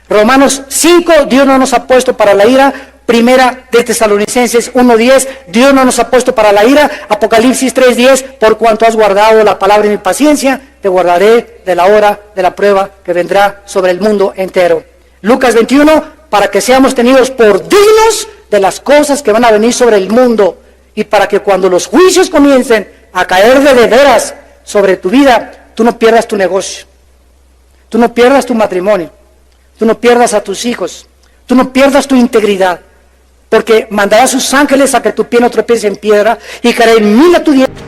Romanos 5, Dios no nos ha puesto para la ira. Primera de Tesalonicenses 1:10, Dios no nos ha puesto para la ira. Apocalipsis 3:10, por cuanto has guardado la palabra de mi paciencia, te guardaré de la hora de la prueba que vendrá sobre el mundo entero. Lucas 21, para que seamos tenidos por dignos de las cosas que van a venir sobre el mundo y para que cuando los juicios comiencen a caer de veras sobre tu vida, tú no pierdas tu negocio, tú no pierdas tu matrimonio, tú no pierdas a tus hijos, tú no pierdas tu integridad. Porque mandará a sus ángeles a que tu pie no tropiece en piedra y caerá 1000 a tu diestra.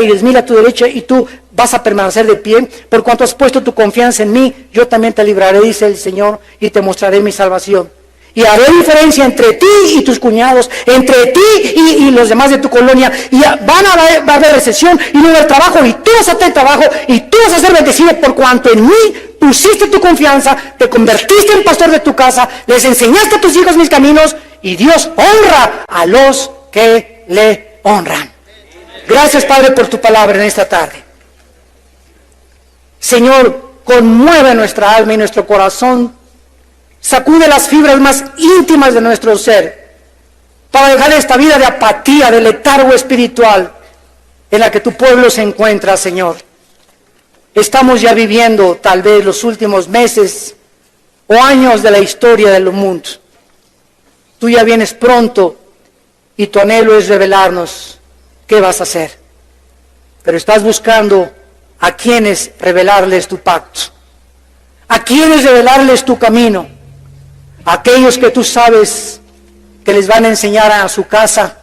Y 10,000 a tu derecha y tú vas a permanecer de pie, por cuanto has puesto tu confianza en mí, yo también te libraré, dice el Señor, y te mostraré mi salvación. Y haré diferencia entre ti y tus cuñados, entre ti y los demás de tu colonia, y va a haber recesión y no va a haber trabajo, y tú vas a tener trabajo, y tú vas a ser bendecido por cuanto en mí pusiste tu confianza, te convertiste en pastor de tu casa, les enseñaste a tus hijos mis caminos, y Dios honra a los que le honran. Gracias, Padre, por tu palabra en esta tarde. Señor, conmueve nuestra alma y nuestro corazón, sacude las fibras más íntimas de nuestro ser, para dejar esta vida de apatía, de letargo espiritual, en la que tu pueblo se encuentra, Señor. Estamos ya viviendo, tal vez, los últimos meses o años de la historia del mundo. Tú ya vienes pronto y tu anhelo es revelarnos qué vas a hacer, pero estás buscando a quienes revelarles tu pacto, a quienes revelarles tu camino, a aquellos que tú sabes que les van a enseñar a su casa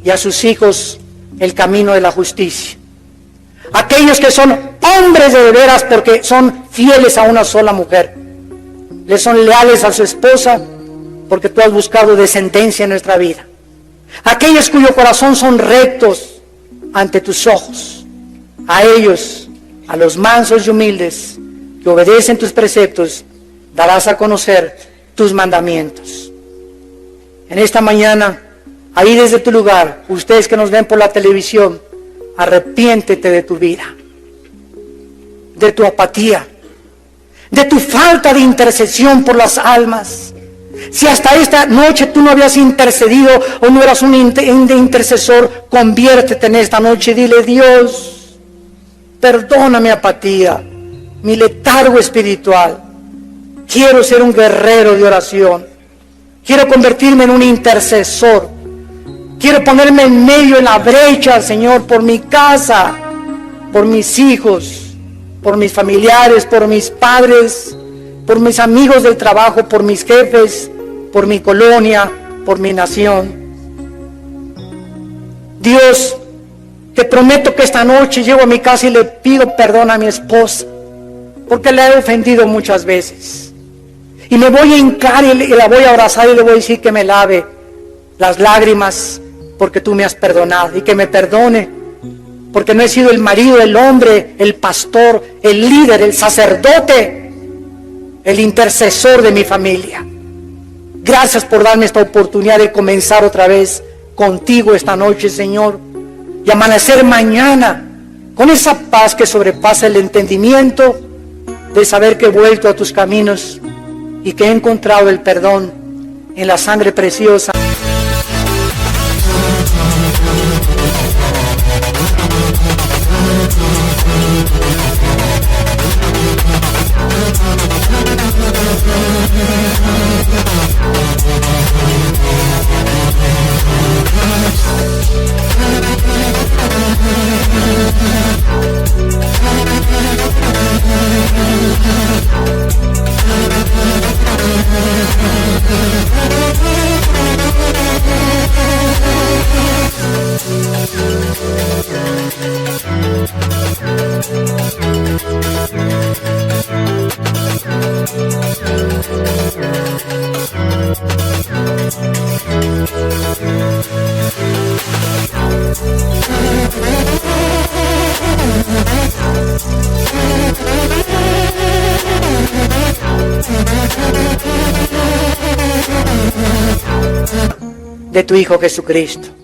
y a sus hijos el camino de la justicia, aquellos que son hombres de veras porque son fieles a una sola mujer, les son leales a su esposa porque tú has buscado descendencia en nuestra vida. Aquellos cuyo corazón son rectos ante tus ojos, a ellos, a los mansos y humildes, que obedecen tus preceptos, darás a conocer tus mandamientos. En esta mañana, ahí desde tu lugar, ustedes que nos ven por la televisión, arrepiéntete de tu vida, de tu apatía, de tu falta de intercesión por las almas. Si hasta esta noche tú no habías intercedido o no eras un intercesor, conviértete en esta noche y dile: Dios, perdona mi apatía, mi letargo espiritual. Quiero ser un guerrero de oración. Quiero convertirme en un intercesor. Quiero ponerme en medio, en la brecha, Señor, por mi casa, por mis hijos, por mis familiares, por mis padres, por mis amigos del trabajo, por mis jefes, por mi colonia, por mi nación. Dios, te prometo que esta noche llego a mi casa y le pido perdón a mi esposa, porque la he ofendido muchas veces. Y me voy a hincar y la voy a abrazar y le voy a decir que me lave las lágrimas, porque tú me has perdonado, y que me perdone, porque no he sido el marido, el hombre, el pastor, el líder, el sacerdote, el intercesor de mi familia. Gracias por darme esta oportunidad de comenzar otra vez contigo esta noche, Señor, y amanecer mañana con esa paz que sobrepasa el entendimiento, de saber que he vuelto a tus caminos y que he encontrado el perdón en la sangre preciosa. De tu Hijo Jesucristo.